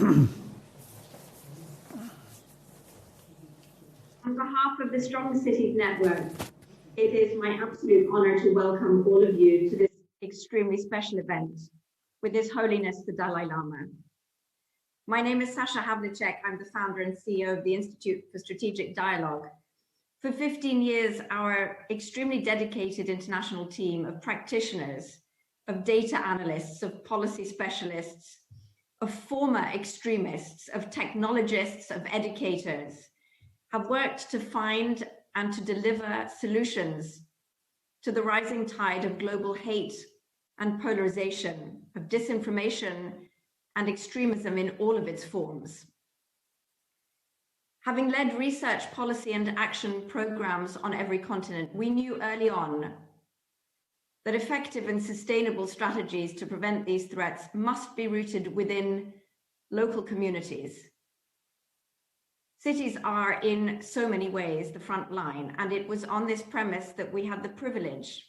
On behalf of the Strong Cities Network, it is my absolute honor to welcome all of you to this extremely special event with His Holiness the Dalai Lama. My name is Sasha Havlicek. I'm the founder and CEO of the Institute for Strategic Dialogue. For 15 years, our extremely dedicated international team of practitioners, of data analysts, of policy specialists, of former extremists, of technologists, of educators, have worked to find and to deliver solutions to the rising tide of global hate and polarization, of disinformation and extremism in all of its forms. Having led research, policy, and action programs on every continent, we knew early on that effective and sustainable strategies to prevent these threats must be rooted within local communities. Cities are in so many ways the front line, and it was on this premise that we had the privilege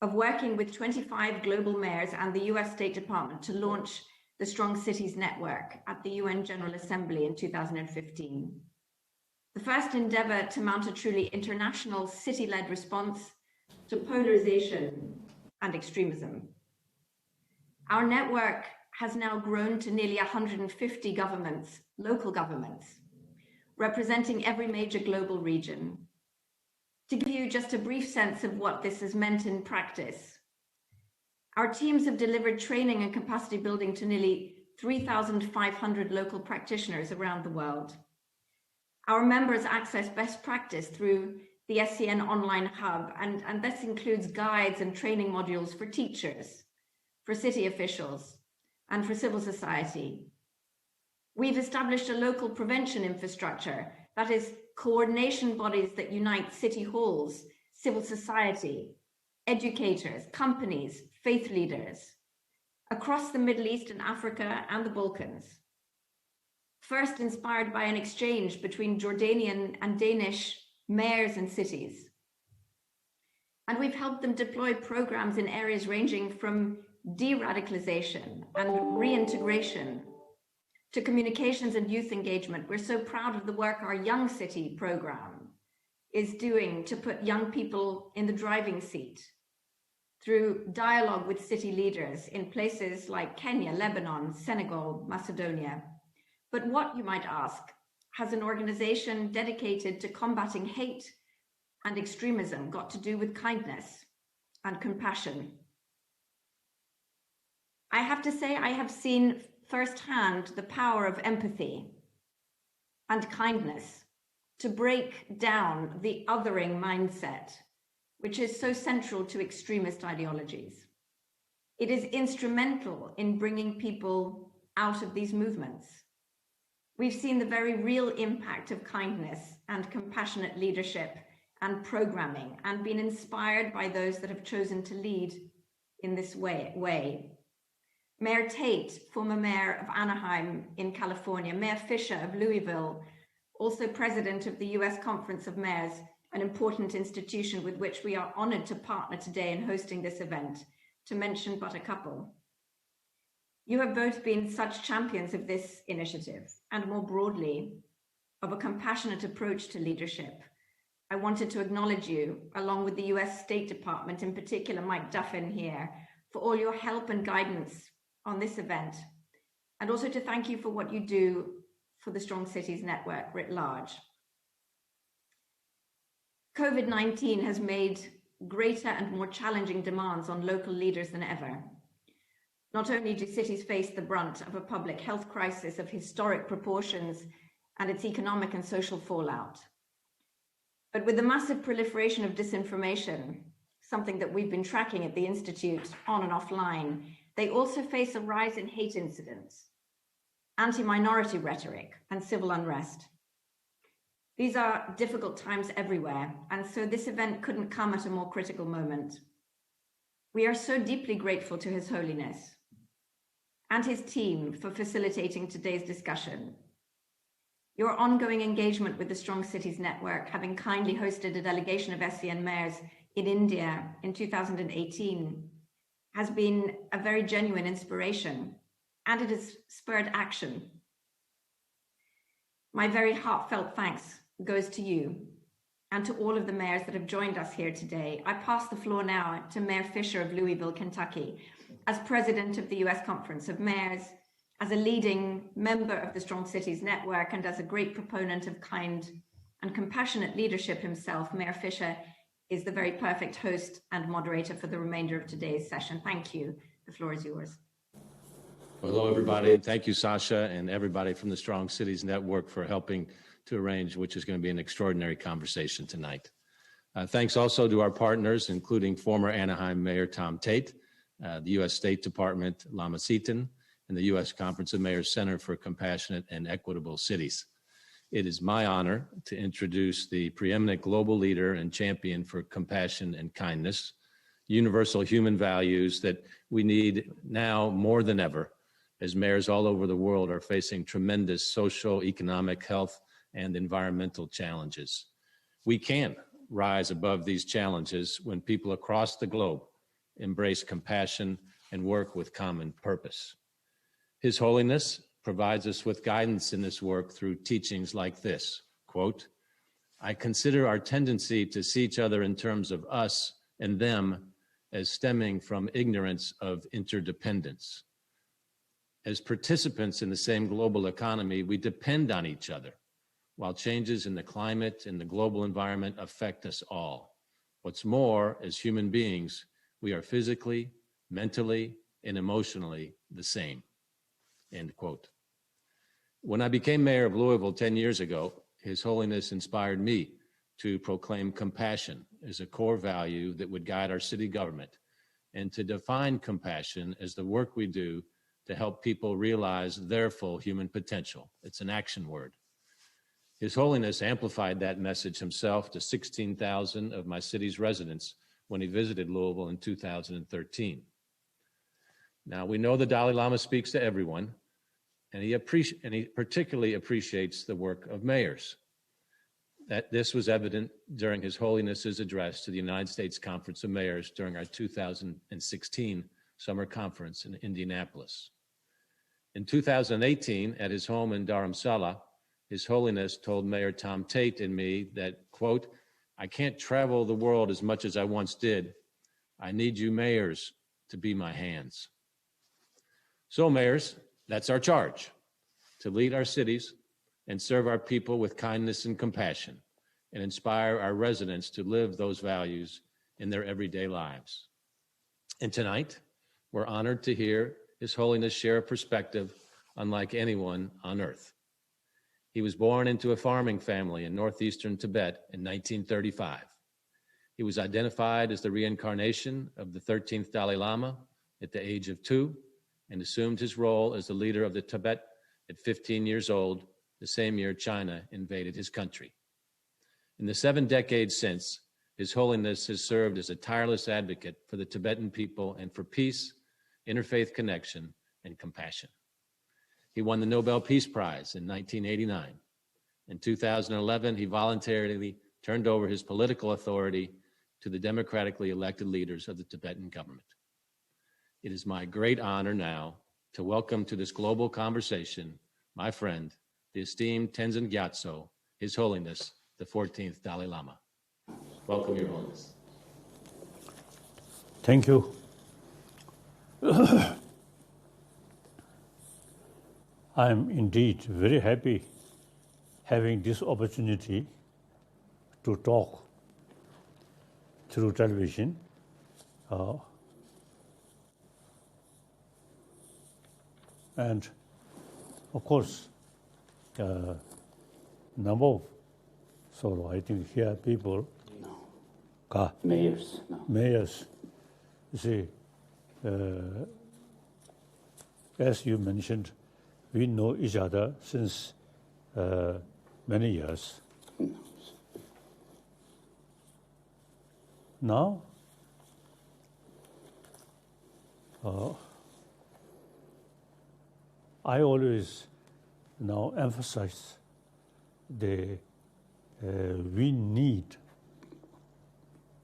of working with 25 global mayors and the US State Department to launch the Strong Cities Network at the UN General Assembly in 2015. The first endeavor to mount a truly international city-led response to polarization and extremism. Our network has now grown to nearly 150 governments, local governments, representing every major global region. To give you just a brief sense of what this has meant in practice, our teams have delivered training and capacity building to nearly 3,500 local practitioners around the world. Our members access best practice through the SCN online hub, and this includes guides and training modules for teachers, for city officials, and for civil society. We've established a local prevention infrastructure, that is, coordination bodies that unite city halls, civil society, educators, companies, faith leaders, across the Middle East and Africa and the Balkans. First inspired by an exchange between Jordanian and Danish mayors and cities. And we've helped them deploy programs in areas ranging from de-radicalization and reintegration to communications and youth engagement. We're so proud of the work our Young City program is doing to put young people in the driving seat through dialogue with city leaders in places like Kenya, Lebanon, Senegal, Macedonia. But what, you might ask, has an organization dedicated to combating hate and extremism got to do with kindness and compassion? I have to say, I have seen firsthand the power of empathy and kindness to break down the othering mindset, which is so central to extremist ideologies. It is instrumental in bringing people out of these movements. We've seen the very real impact of kindness and compassionate leadership and programming, and been inspired by those that have chosen to lead in this way. Mayor Tate, former mayor of Anaheim in California, Mayor Fisher of Louisville, also president of the US Conference of Mayors, an important institution with which we are honored to partner today in hosting this event, to mention but a couple. You have both been such champions of this initiative, and more broadly, of a compassionate approach to leadership. I wanted to acknowledge you, along with the US State Department, in particular Mike Duffin here, for all your help and guidance on this event, and also to thank you for what you do for the Strong Cities Network writ large. COVID-19 has made greater and more challenging demands on local leaders than ever. Not only do cities face the brunt of a public health crisis of historic proportions and its economic and social fallout, but with the massive proliferation of disinformation, something that we've been tracking at the Institute on and offline, they also face a rise in hate incidents, anti-minority rhetoric, and civil unrest. These are difficult times everywhere, and so this event couldn't come at a more critical moment. We are so deeply grateful to His Holiness and his team for facilitating today's discussion. Your ongoing engagement with the Strong Cities Network, having kindly hosted a delegation of SCN mayors in India in 2018, has been a very genuine inspiration, and it has spurred action My very heartfelt thanks goes to you and to all of the mayors that have joined us here today. I pass the floor now to Mayor Fisher of Louisville, Kentucky, as president of the U.S. Conference of Mayors, as a leading member of the Strong Cities Network, and as a great proponent of kind and compassionate leadership himself. Mayor Fisher is the very perfect host and moderator for the remainder of today's session. Thank you. The floor is yours. Hello, everybody. Thank you, Sasha, and everybody from the Strong Cities Network for helping to arrange, which is going to be an extraordinary conversation tonight. Thanks also to our partners, including former Anaheim Mayor Tom Tate, the U.S. State Department, Lama, and the U.S. Conference of Mayors Center for Compassionate and Equitable Cities. It is my honor to introduce the preeminent global leader and champion for compassion and kindness, universal human values that we need now more than ever, as mayors all over the world are facing tremendous social, economic, health, and environmental challenges. We can rise above these challenges when people across the globe embrace compassion and work with common purpose. His Holiness provides us with guidance in this work through teachings like this, quote, "I consider our tendency to see each other in terms of us and them as stemming from ignorance of interdependence. As participants in the same global economy, we depend on each other, while changes in the climate and the global environment affect us all. What's more, as human beings, we are physically, mentally, and emotionally the same," end quote. When I became mayor of Louisville 10 years ago, His Holiness inspired me to proclaim compassion as a core value that would guide our city government, and to define compassion as the work we do to help people realize their full human potential. It's an action word. His Holiness amplified that message himself to 16,000 of my city's residents when he visited Louisville in 2013. Now, we know the Dalai Lama speaks to everyone, and he particularly appreciates the work of mayors. That this was evident during His Holiness's address to the United States Conference of Mayors during our 2016 summer conference in Indianapolis. In 2018, at his home in Dharamsala, His Holiness told Mayor Tom Tate and me that, quote, "I can't travel the world as much as I once did. I need you mayors to be my hands." So mayors, that's our charge, to lead our cities and serve our people with kindness and compassion, and inspire our residents to live those values in their everyday lives. And tonight, we're honored to hear His Holiness share a perspective unlike anyone on earth. He was born into a farming family in northeastern Tibet in 1935. He was identified as the reincarnation of the 13th Dalai Lama at the age of 2, and assumed his role as the leader of the Tibet at 15 years old, the same year China invaded his country. In the 7 decades since, His Holiness has served as a tireless advocate for the Tibetan people and for peace, interfaith connection, and compassion. He won the Nobel Peace Prize in 1989. In 2011, he voluntarily turned over his political authority to the democratically elected leaders of the Tibetan government. It is my great honor now to welcome to this global conversation my friend, the esteemed Tenzin Gyatso, His Holiness, the 14th Dalai Lama. Welcome, Your Holiness. Thank you. I'm indeed very happy having this opportunity to talk through television. And of course, number of, so I think here people, Mayors. you see, as you mentioned, we know each other since many years. Now, I always now emphasize we need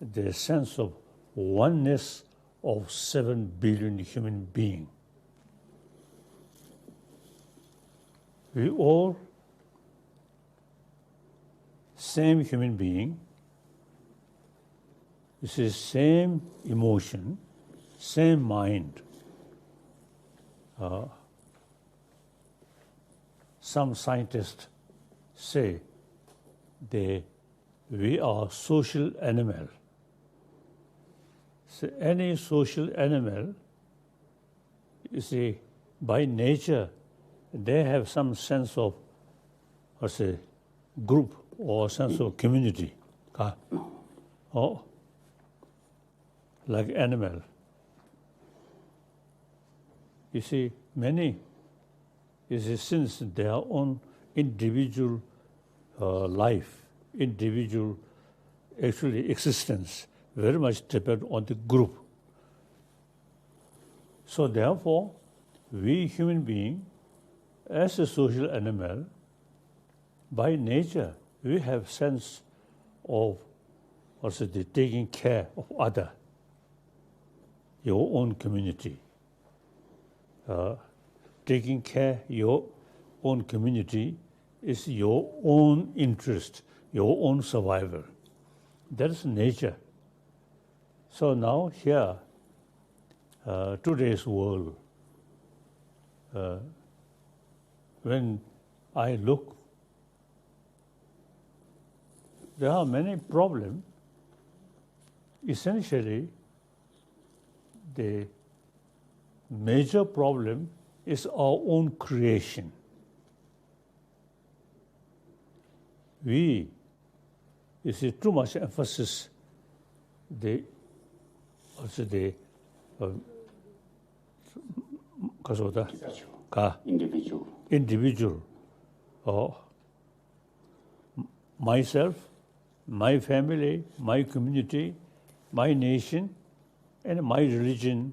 the sense of oneness of 7 billion human beings. We all same human being, you see, same emotion, same mind. Some scientists say we are social animal. So any social animal, you see, by nature, they have some sense of, let's say, group or sense of community. Or like animal. You see, many, since their own individual life, individual actually existence, very much depend on the group. So therefore, we human beings, as a social animal, by nature, we have sense of also the taking care of other, your own community. Taking care of your own community is your own interest, your own survival. That's nature. So now here, today's world, when I look, there are many problems. Essentially, the major problem is our own creation. We, you see, too much emphasis individual, or myself, my family, my community, my nation, and my religion,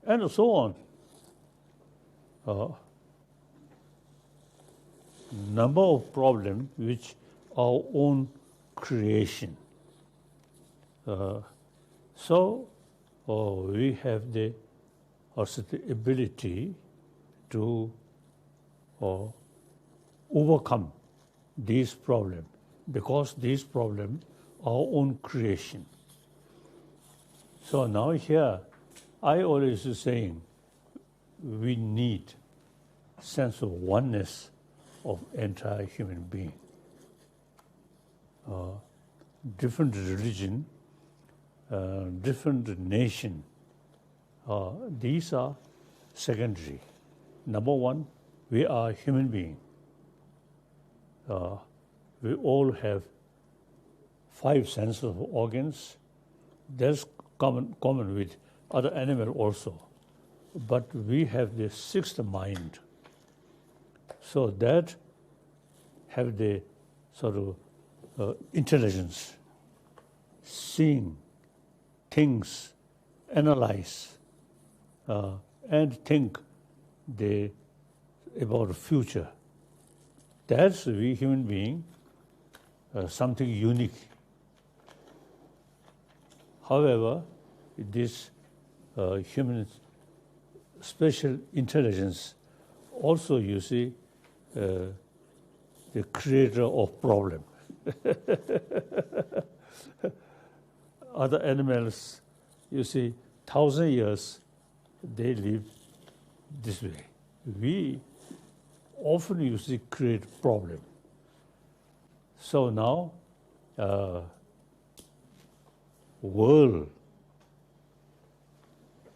and so on. Number of problems which our own creation. So we have the ability to overcome these problems, because these problems are our own creation. So now here, I always saying, we need sense of oneness of entire human being. Different religion, different nation, these are secondary. Number one, we are human being. We all have 5 senses of organs. That's common with other animals also. But we have the 6th mind. So that have the sort of intelligence, seeing things, analyze, and think about the future. That's we human being, something unique. However, this human special intelligence also, you see, the creator of problem. Other animals, you see, 1,000 years, they live this way. We often, you see, create problem. So now, world,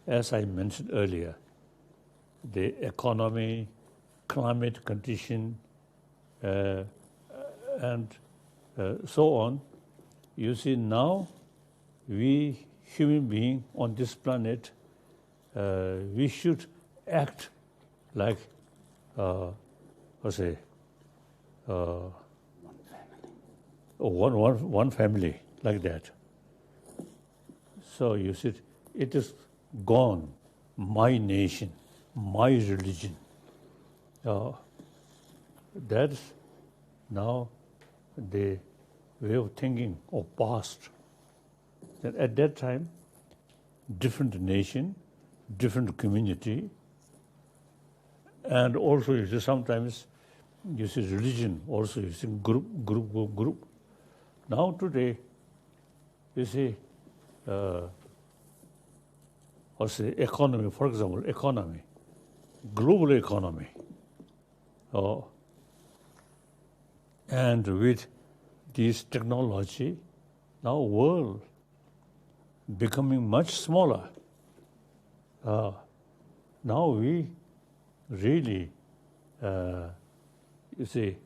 as I mentioned earlier, the economy, climate condition, and so on. You see, now we human beings on this planet, we should act like, one family, like that. So you see, it is gone, my nation, my religion. That's now the way of thinking of past. That at that time, different nation, different community, and also you see sometimes you see religion also, you see group. Now today, you see, economy, for example, economy, global economy. And with this technology, now world becoming much smaller. Now we really, you see,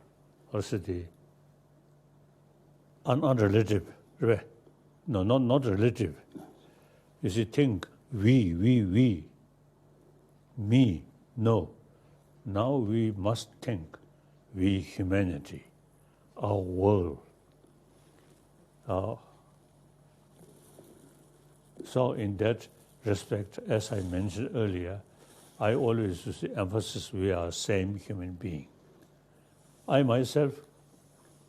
also the unrelative, no, not relative. You see, think we, me, no. Now we must think we, humanity, our world. So in that respect, as I mentioned earlier, I always use the emphasis we are same human being. I myself,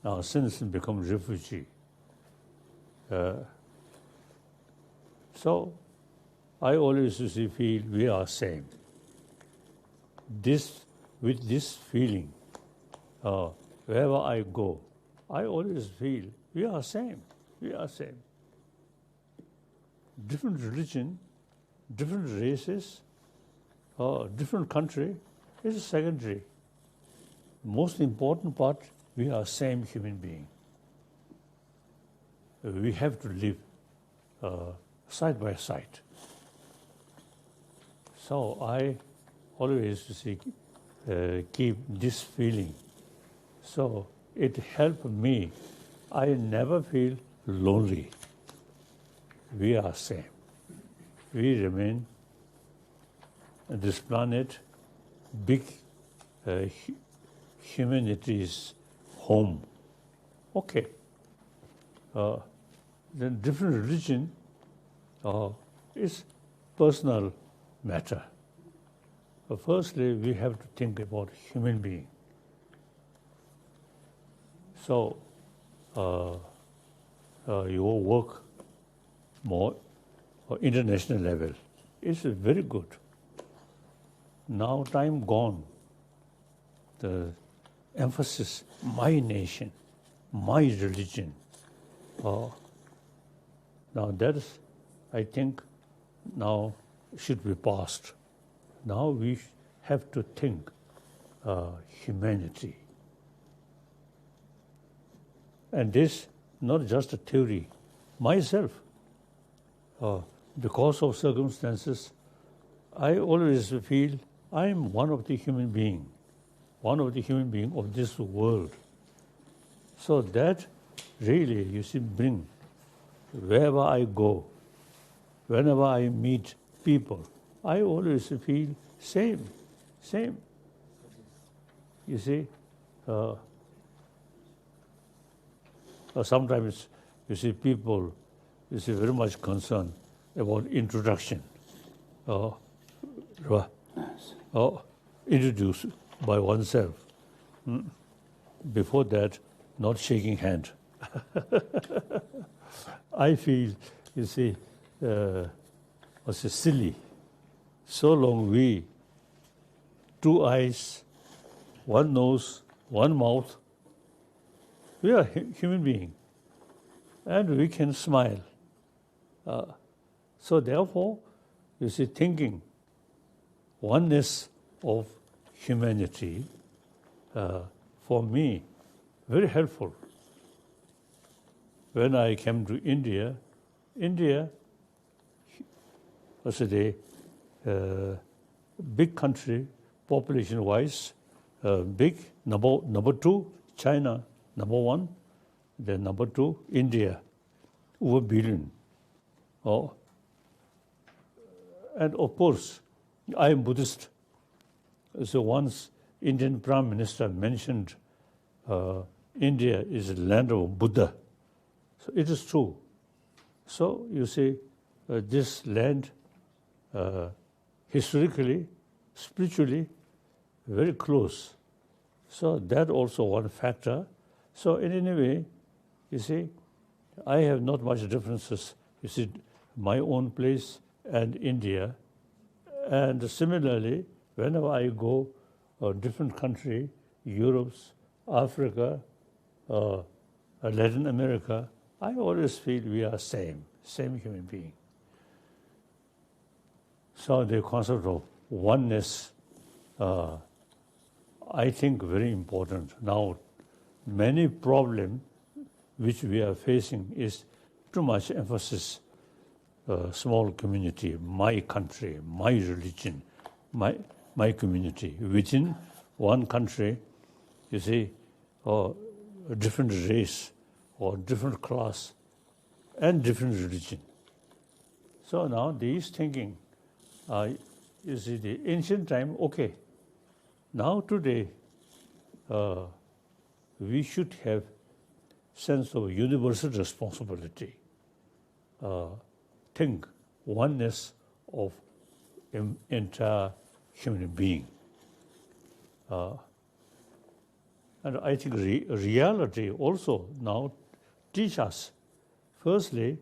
now since become refugee, so I always feel we are same. With this feeling, wherever I go, I always feel we are same. We are same. Different religion, different races, different country is secondary. Most important part, we are same human being. We have to live side by side. So I always keep this feeling. So it helped me. I never feel lonely. We are same. We remain this planet, big humanity's home. Okay. Then different religion is personal matter. But firstly, we have to think about human being. So your work more international level is very good. Now time gone. The emphasis, my nation, my religion. Now that is, I think, now should be past. Now we have to think humanity. And this, not just a theory. Myself, because of circumstances, I always feel I am one of the human being of this world. So that really, you see, bring, wherever I go, whenever I meet people, I always feel same. You see, sometimes you see people, you see very much concerned about introduction. Introduce by oneself. Before that, not shaking hand. I feel, you see, was silly. So long we, 2 eyes, 1 nose, 1 mouth, we are human being, and we can smile. So therefore, you see, thinking oneness of humanity, for me, very helpful. When I came to India was a big country, population-wise, big. Number 2, China, number 1. Then number 2, India, over billion. And of course, I am Buddhist. So once Indian Prime Minister mentioned India is the land of Buddha. So it is true. So you see, this land historically, spiritually, very close. So that also one factor. So in any way, you see, I have not much differences. You see, my own place and India. And similarly, whenever I go a different country, Europe, Africa, Latin America, I always feel we are same human being. So the concept of oneness, I think very important. Now, many problems which we are facing is too much emphasis, small community, my country, my religion, my community. Within one country, you see, a different race or different class and different religion. So now these thinking, you see, the ancient time, okay. Now today, we should have sense of universal responsibility. Think oneness of entire human being. And I think reality also now teach us, firstly,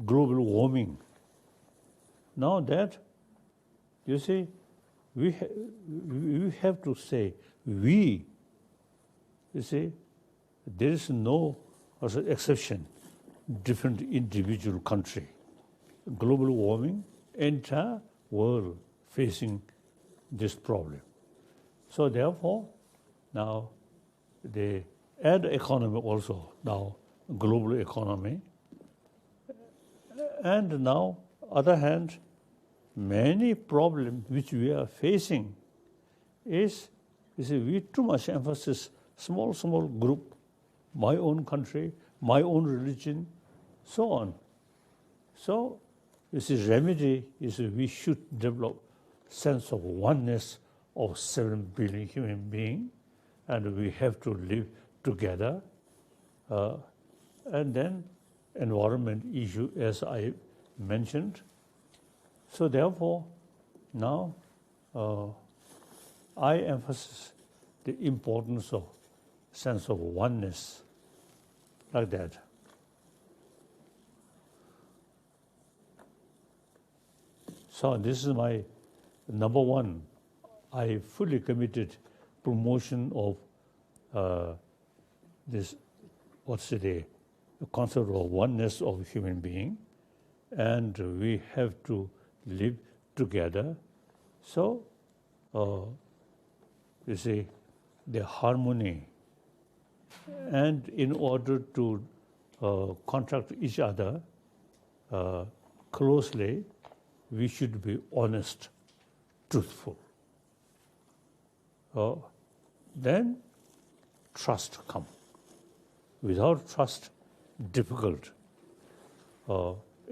global warming. Now that, you see, we have to say, you see, there is no exception, different individual country. Global warming, entire world facing this problem. So therefore, now the economy also, now global economy. And now, other hand, many problems which we are facing is, you see, we too much emphasis, small group, my own country, my own religion, so on. So, you see, remedy is we should develop sense of oneness of 7 billion human beings, and we have to live together. And then environment issue, as I mentioned. So therefore, now I emphasize the importance of sense of oneness, like that. So this is my number one. I fully committed promotion of this, the concept of oneness of human being, and we have to live together. So, you see, the harmony, and in order to contact each other closely, we should be honest, truthful. Then trust comes. Without trust, difficult.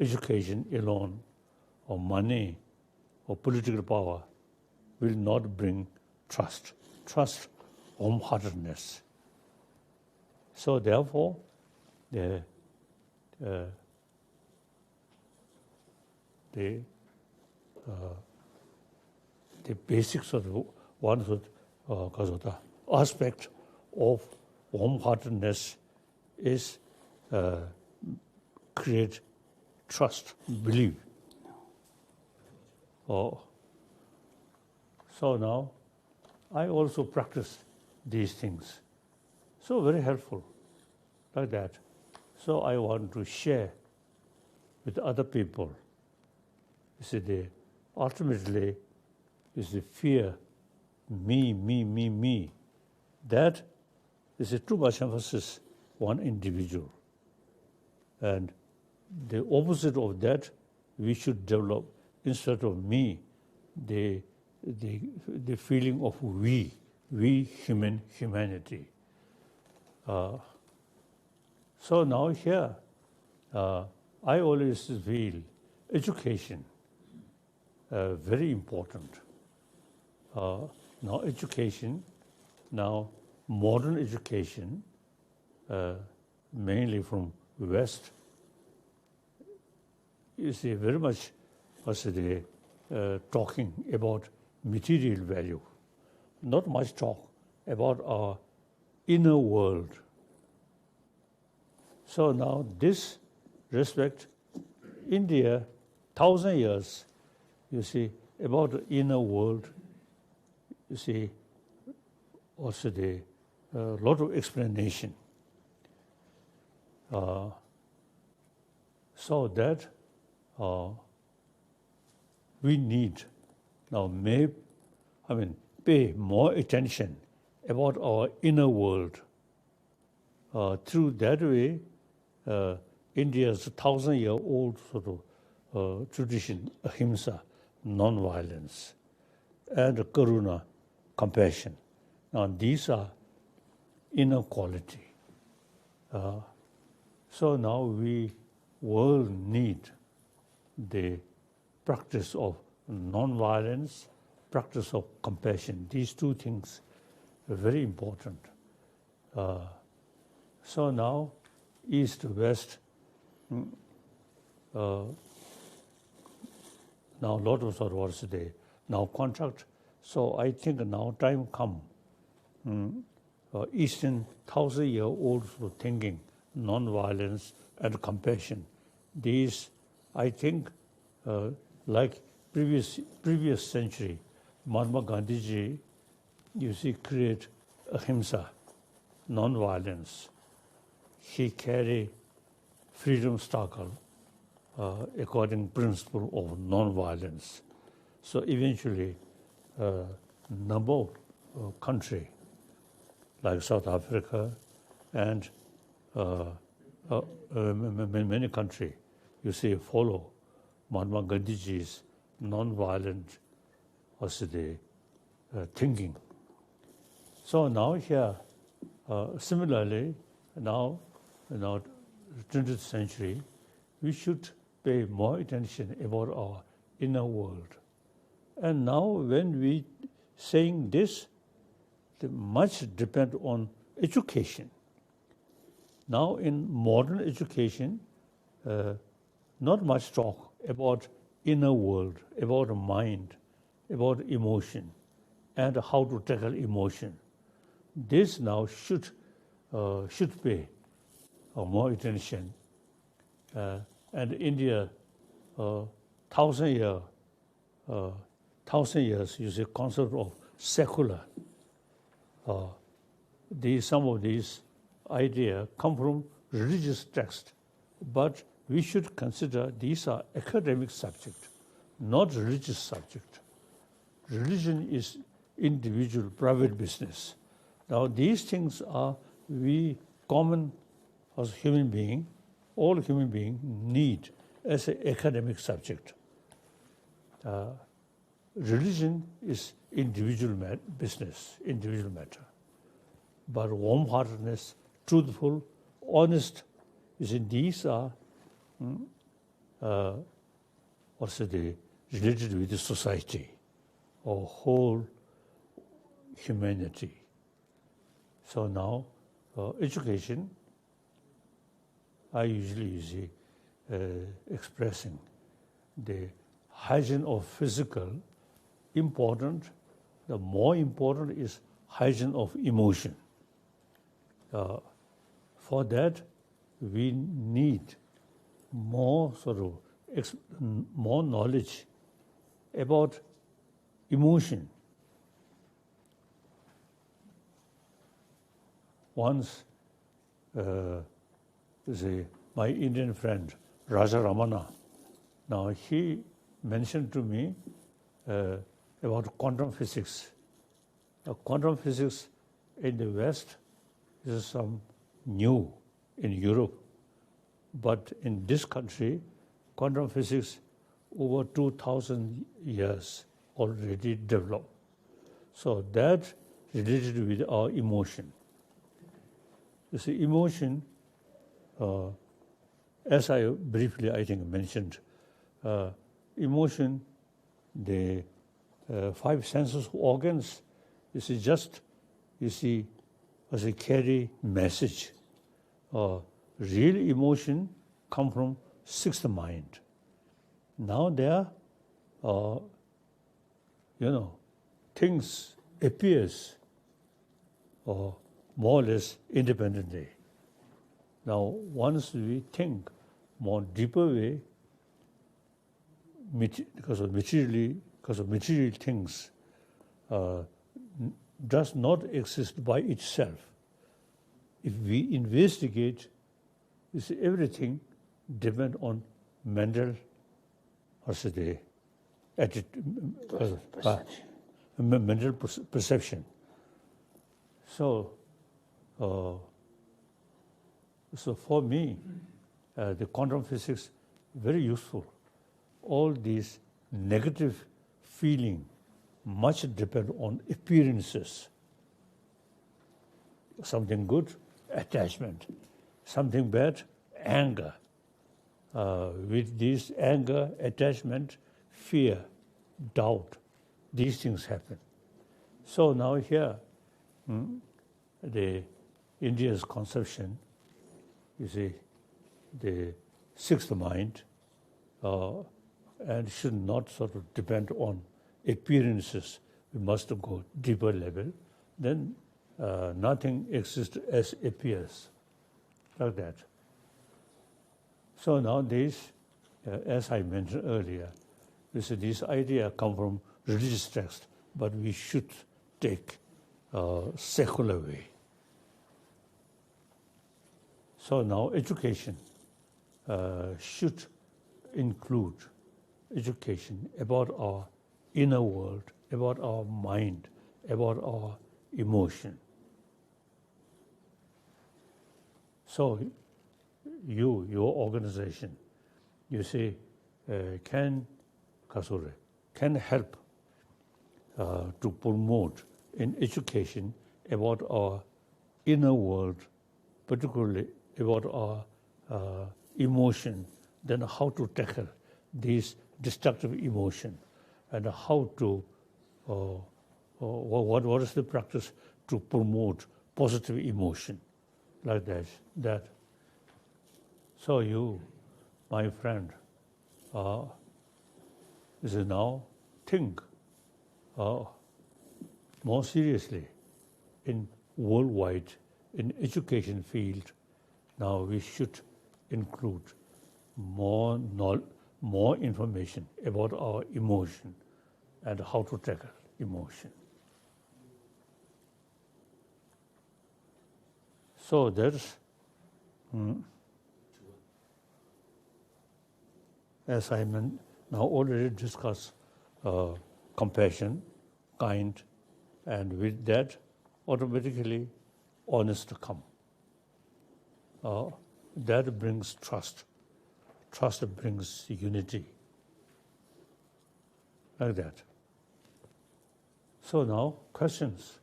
Education alone, or money, or political power will not bring trust. Trust, wholeheartedness. So therefore, the basics of one aspect of wholeheartedness is create trust, believe. So now I also practice these things. So very helpful, like that. So I want to share with other people. You see, ultimately is the fear, me. That is too much emphasis on individual. And the opposite of that, we should develop, instead of me, the feeling of we humanity. So now here, I always feel education very important. Now education, now modern education, mainly from West, you see very much talking about material value, not much talk about our inner world. So now this respect, India, 1,000 years, you see, about the inner world, you see, also the lot of explanation. So that we need now pay more attention about our inner world. Through that way, India's 1,000-year-old sort of tradition, ahimsa, non-violence, and karuna, compassion. Now these are inner quality. So now we will need the practice of non-violence, practice of compassion. These two things are very important. So now, East, West, now Lotus or what's the now contract. So I think now time come. Eastern 1,000-year-old thinking, non-violence and compassion. These, I think, like previous century, Mahatma Gandhiji, you see, create ahimsa, non-violence. He carry freedom struggle according principle of non-violence. So eventually, number of country like South Africa and many countries, you see, follow Mahatma Gandhiji's non-violent thinking. So now here, similarly, now 20th century, we should pay more attention about our inner world. And now when we saying this, much depend on education. Now in modern education, not much talk about inner world, about mind, about emotion, and how to tackle emotion. This now should pay more attention. And India, 1,000 years, you see, concept of secular. Some of these ideas come from religious text, but we should consider these are academic subject, not religious subject. Religion is individual, private business. Now these things are we common as human being, all human beings need as an academic subject. Religion is individual business, individual matter. But warm-heartedness, truthful, honest, these are related with the society or whole humanity. So now, education, I usually expressing the hygiene of physical important. The more important is hygiene of emotion. For that, we need more more knowledge about emotion. Once, my Indian friend Raja Ramana, now he mentioned to me about quantum physics. Quantum physics in the West is some new in Europe, but in this country, quantum physics over 2,000 years already developed. So that related with our emotion. You see, emotion, as I briefly, I think, mentioned, emotion, the five senses organs, as a carry message. Real emotion come from sixth mind. Now there are, things appears more or less independently. Now, once we think more deeper way, because of material things, does not exist by itself. If we investigate You see, everything depends on mental, mental perception. So, so for me, the quantum physics very useful. All these negative feeling much depend on appearances. Something good, attachment. Something bad, anger. With this anger, attachment, fear, doubt, these things happen. So now here, the India's conception, you see, the sixth mind, and should not sort of depend on appearances. We must go deeper level. Then nothing exists as appears, like that. So nowadays, as I mentioned earlier, this idea come from religious text, but we should take secular way. So now education should include education about our inner world, about our mind, about our emotion. So your organization, you say, can help to promote in education about our inner world, particularly about our emotion, then how to tackle these destructive emotion, and how to, what is the practice to promote positive emotion, like that. So you, my friend, is now think more seriously in worldwide, in education field. Now we should include more information about our emotion and how to tackle emotion. So there's, as I now already discussed, compassion, kind, and with that, automatically, honest come. That brings trust. Trust brings unity. Like that. So now, questions.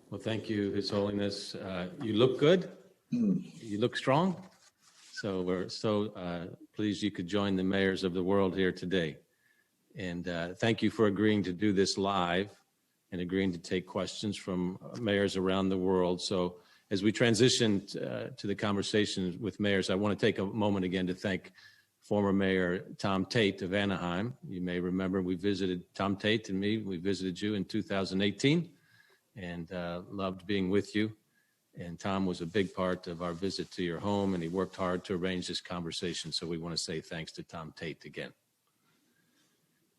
Well, thank you, His Holiness. You look good. You look strong. So we're so pleased you could join the mayors of the world here today. And thank you for agreeing to do this live and agreeing to take questions from mayors around the world. So as we transition to the conversation with mayors, I want to take a moment again to thank former Mayor Tom Tate of Anaheim. You may remember we visited Tom Tate and me. We visited you in 2018 and loved being with you. And Tom was a big part of our visit to your home, and he worked hard to arrange this conversation. So we want to say thanks to Tom Tate again.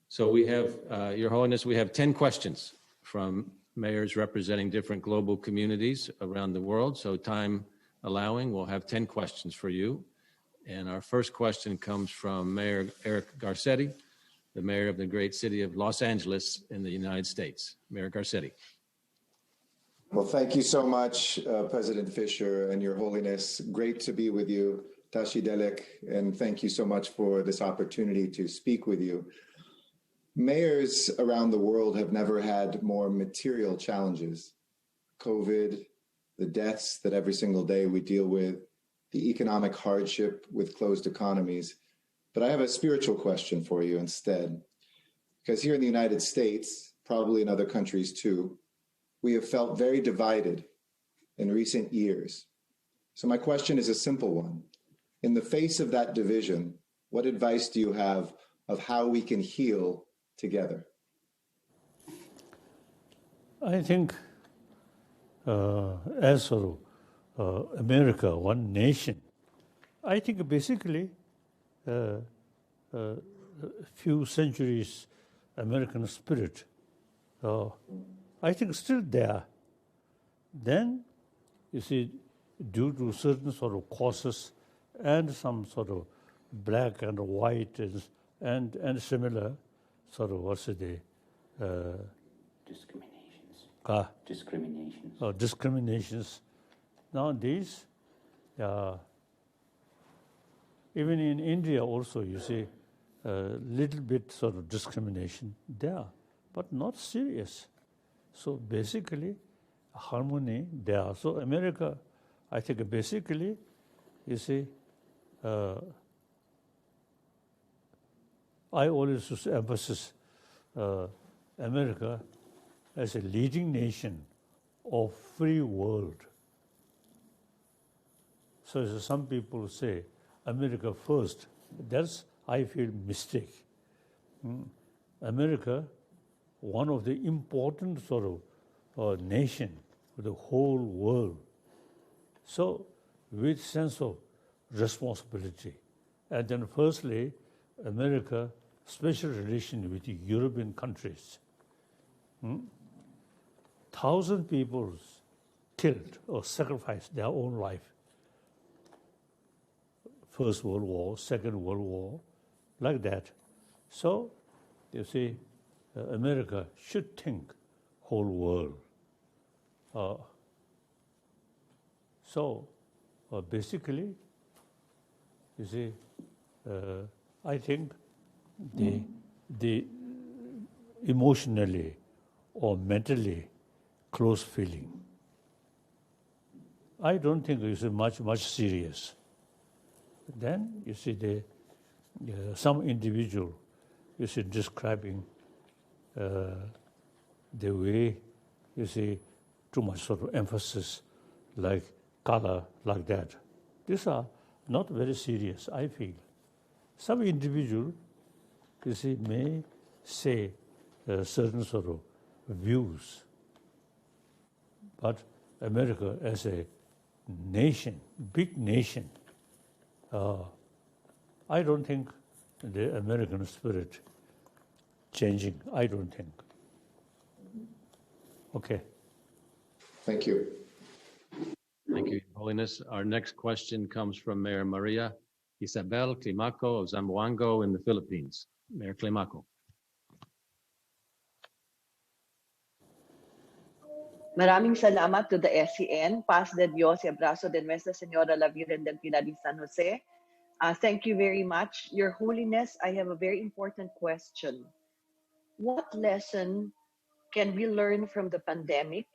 So we have, Your Holiness, we have 10 questions from mayors representing different global communities around the world. So time allowing, we'll have 10 questions for you. And our first question comes from Mayor Eric Garcetti, the mayor of the great city of Los Angeles in the United States. Mayor Garcetti. Well, thank you so much, President Fisher and Your Holiness. Great to be with you, Tashi Delek, and thank you so much for this opportunity to speak with you. Mayors around the world have never had more material challenges. COVID, the deaths that every single day we deal with, the economic hardship with closed economies. But I have a spiritual question for you instead, because here in the United States, probably in other countries too, we have felt very divided in recent years. So my question is a simple one. In the face of that division, what advice do you have of how we can heal together? I think as for America, one nation, I think basically a few centuries American spirit, I think still there. Then you see, due to certain sort of causes and some sort of black and white and similar sort of discriminations. Now these, even in India also, you see, little bit sort of discrimination there, but not serious. So basically, harmony there. So America, I think basically, you see, I always emphasize America as a leading nation of free world. So as some people say, America first. That's, I feel, mistake. America, one of the important sort of nation for the whole world. So with sense of responsibility. And then firstly, America, special relation with the European countries. 1,000 people killed or sacrificed their own life. First World War, Second World War, like that. So, you see, America should think whole world. So, basically, you see, I think the emotionally or mentally close feeling, I don't think it's much serious. Then you see some individual, you see, describing the way, you see, too much sort of emphasis, like color, like that. These are not very serious, I feel. Some individual, you see, may say certain sort of views, but America as a nation, big nation, I don't think the American spirit changing. I don't think. Okay. Thank you. Thank you, Your Holiness. Our next question comes from Mayor Maria Isabel Climaco of Zamboanga in the Philippines. Mayor Climaco. Maraming salamat to the SCN, Paz de Dios y Abrazo de Nuestra Señora la Virgen del Pilar de San Jose. Thank you very much. Your Holiness, I have a very important question. What lesson can we learn from the pandemic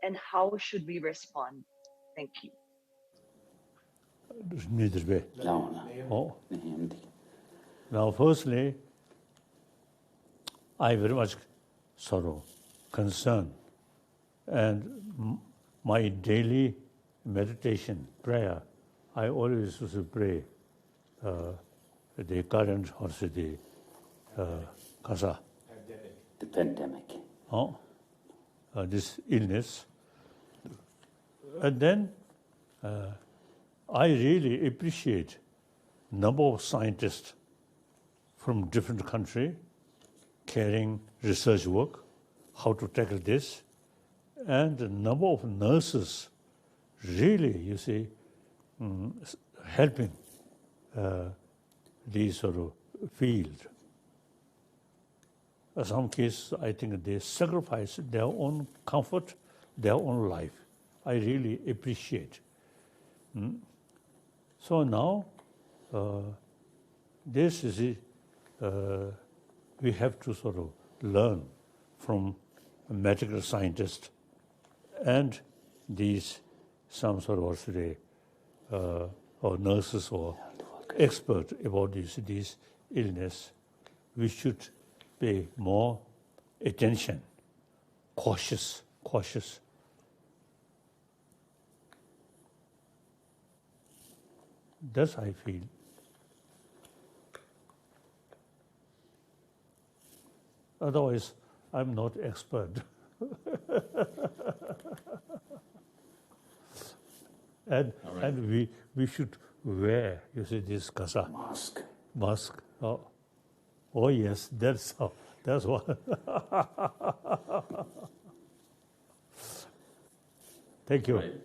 and how should we respond? Thank you. Now, firstly, I very much sort of concerned, and my daily meditation, prayer, I always used to pray the current, also the kasa. The pandemic. This illness. And then I really appreciate number of scientists from different countries carrying research work, how to tackle this, and the number of nurses really, you see, helping these sort of field. In some cases, I think they sacrifice their own comfort, their own life. I really appreciate. So now, this is we have to sort of learn from medical scientists and these some sort of also or nurses or experts about this illness. We should pay more attention, cautious. That's I feel. Otherwise, I'm not expert. And we should wear, you see, this kasa. Mask. Oh yes, that's what. Thank you. Right.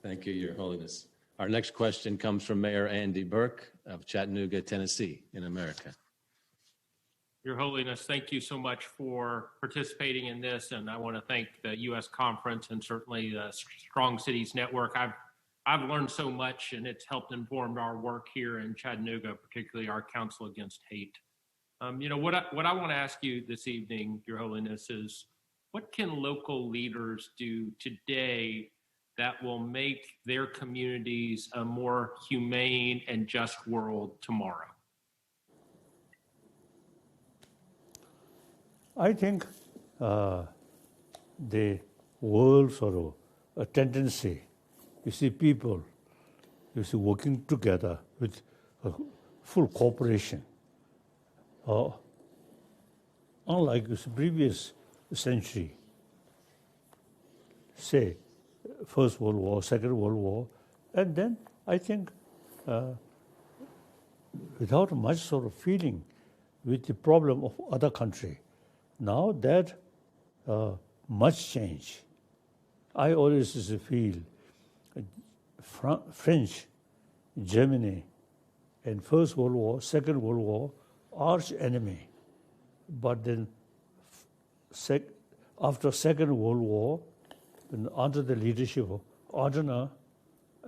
Thank you, Your Holiness. Our next question comes from Mayor Andy Burke of Chattanooga, Tennessee, in America. Your Holiness, thank you so much for participating in this, and I want to thank the U.S. Conference and certainly the Strong Cities Network. I've learned so much, and it's helped inform our work here in Chattanooga, particularly our Council Against Hate. What I want to ask you this evening, Your Holiness, is what can local leaders do today that will make their communities a more humane and just world tomorrow? I think the world sort of a tendency, you see people, you see working together with full cooperation. Unlike the previous century, say, First World War, Second World War, and then I think without much sort of feeling with the problem of other country. Now that much change. I always feel French, Germany, and First World War, Second World War, arch enemy. But then after Second World War, and under the leadership of Adenauer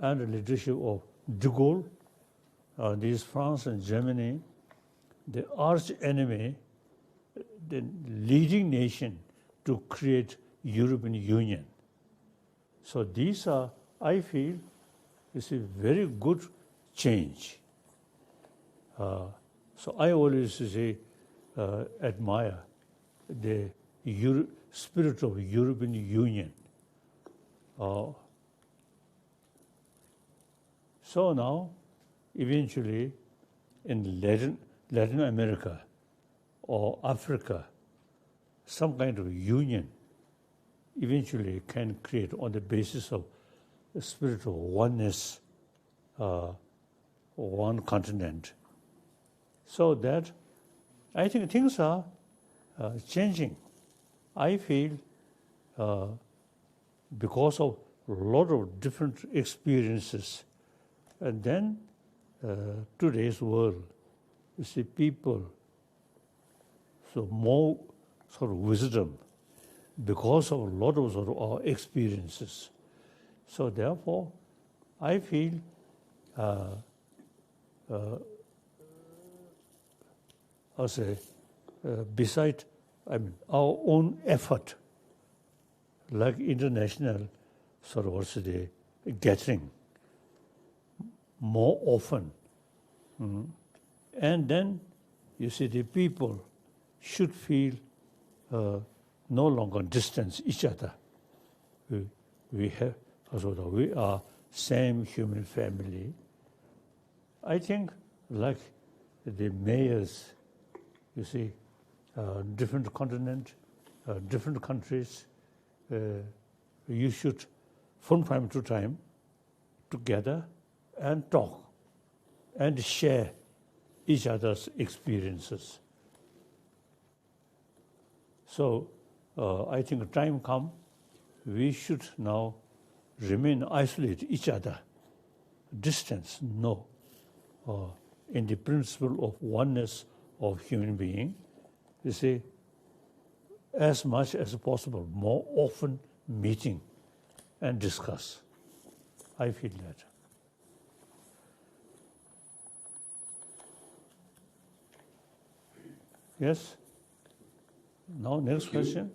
and the leadership of de Gaulle, these France and Germany, the arch enemy, the leading nation to create European Union. So these are, I feel, is a very good change. So I always say, admire the spirit of European Union. So now, eventually, in Latin America or Africa, some kind of union eventually can create on the basis of the spirit of oneness, one continent. So that I think things are changing. I feel because of a lot of different experiences. And then today's world, you see people, so more sort of wisdom because of a lot of sort of our experiences. So therefore, I feel beside our own effort, like international sort of also the gathering more often. And then you see the people should feel no longer distance each other. We are same human family. I think like the mayors, you see, different continent, different countries, you should, from time to time, together and talk and share each other's experiences. So I think time come, we should now remain isolated each other. Distance, no. In the principle of oneness of human being, you see, as much as possible, more often meeting and discuss. I feel that. Yes? Now, next question.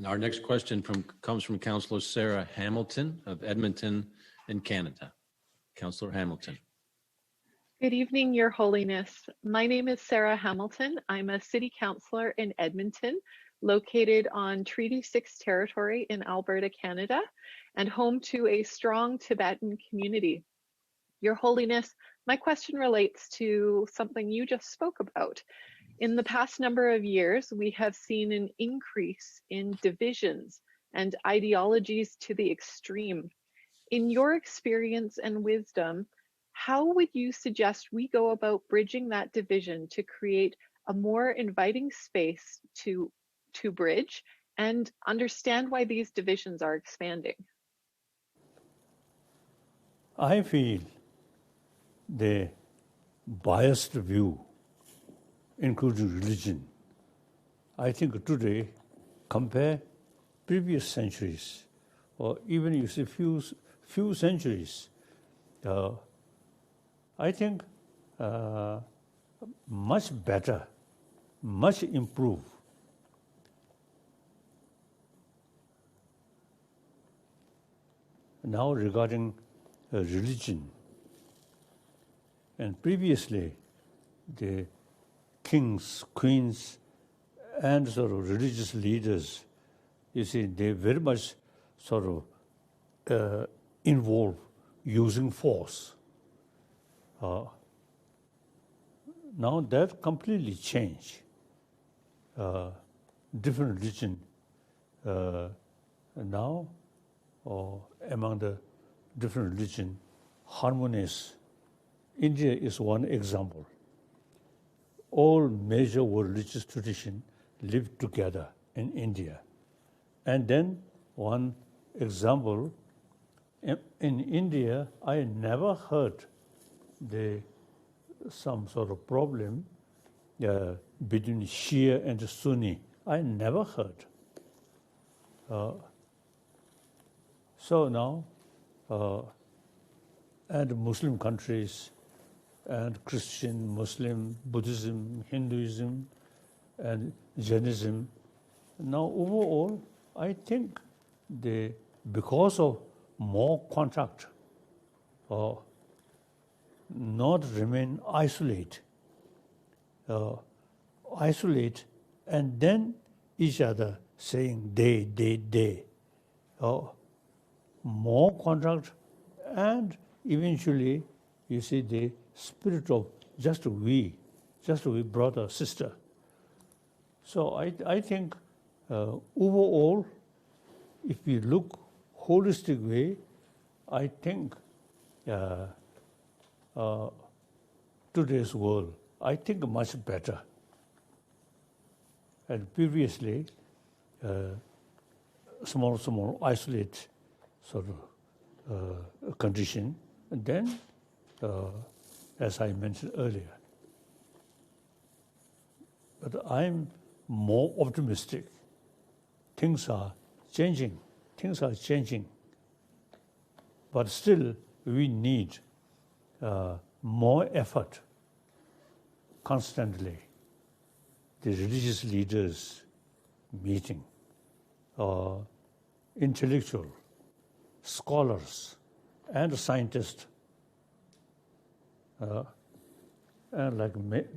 Our next question comes from Councillor Sarah Hamilton of Edmonton in Canada. Councillor Hamilton. Good evening, Your Holiness. My name is Sarah Hamilton. I'm a city councillor in Edmonton, located on Treaty 6 territory in Alberta, Canada, and home to a strong Tibetan community. Your Holiness, my question relates to something you just spoke about. In the past number of years, we have seen an increase in divisions and ideologies to the extreme. In your experience and wisdom, how would you suggest we go about bridging that division to create a more inviting space to bridge and understand why these divisions are expanding? I feel the biased view, including religion, I think today, compare previous centuries, or even you see few centuries, I think much better, much improved. Now regarding religion, and previously the kings, queens, and sort of religious leaders, you see, they very much sort of involve using force. Now that completely changed. Different religion now, among the different religion, harmonious. India is one example. All major religious traditions live together in India. And then one example, in India, I never heard some sort of problem between Shia and Sunni. I never heard. So now, and Muslim countries, and Christian, Muslim, Buddhism, Hinduism, and Jainism. Now, overall, I think because of more contact, not remain isolate, and then each other saying they. More contact, and eventually, you see the spirit of just we brother, sister. So I think overall, if we look holistic way, I think today's world, I think much better. And previously, small isolate sort of condition, and then, as I mentioned earlier, but I'm more optimistic. Things are changing, but still we need more effort constantly. The religious leaders meeting, intellectual, scholars, and scientists, and like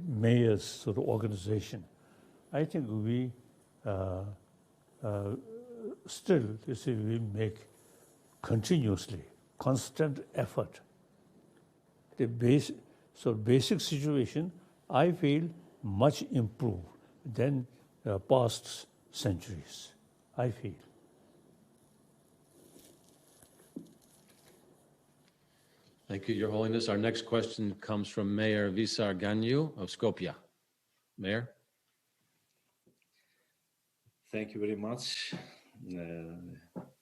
mayors sort of organization. I think we still, you see, we make continuously, constant effort. The basic situation, I feel, much improved than past centuries, I feel. Thank you, Your Holiness. Our next question comes from Mayor Visar Ganyu of Skopje. Mayor? Thank you very much.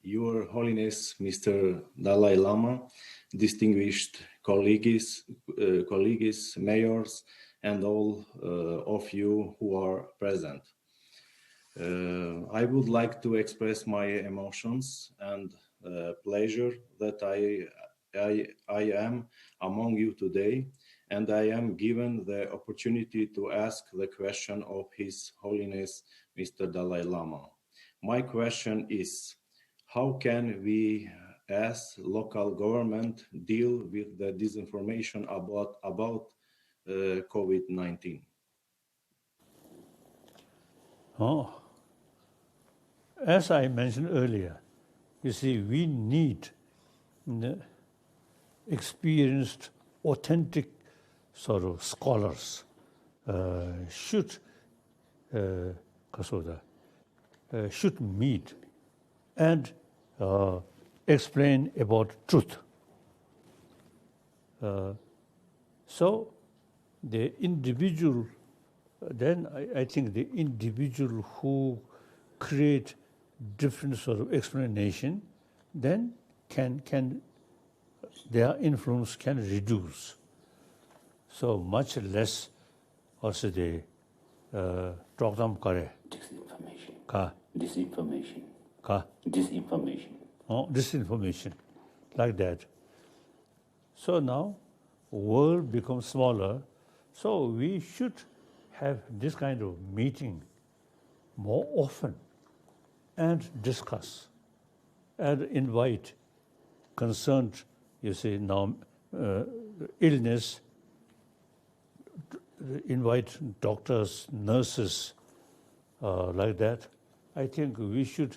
Your Holiness, Mr. Dalai Lama, distinguished colleagues, mayors, and all of you who are present. I would like to express my emotions and pleasure that I am among you today, and I am given the opportunity to ask the question of His Holiness, Mr. Dalai Lama. My question is, how can we as local government deal with the disinformation about COVID-19? As I mentioned earlier, you see, we need experienced, authentic sort of scholars should meet and explain about truth. So the individual, then I think the individual who create different sort of explanation, then can their influence can reduce. So much less also the talk them kare. Disinformation. Ka. Disinformation. Ka. Disinformation. Oh, disinformation, like that. So now, world becomes smaller. So we should have this kind of meeting more often and discuss and invite concerned, you see, now illness, invite doctors, nurses, like that. I think we should,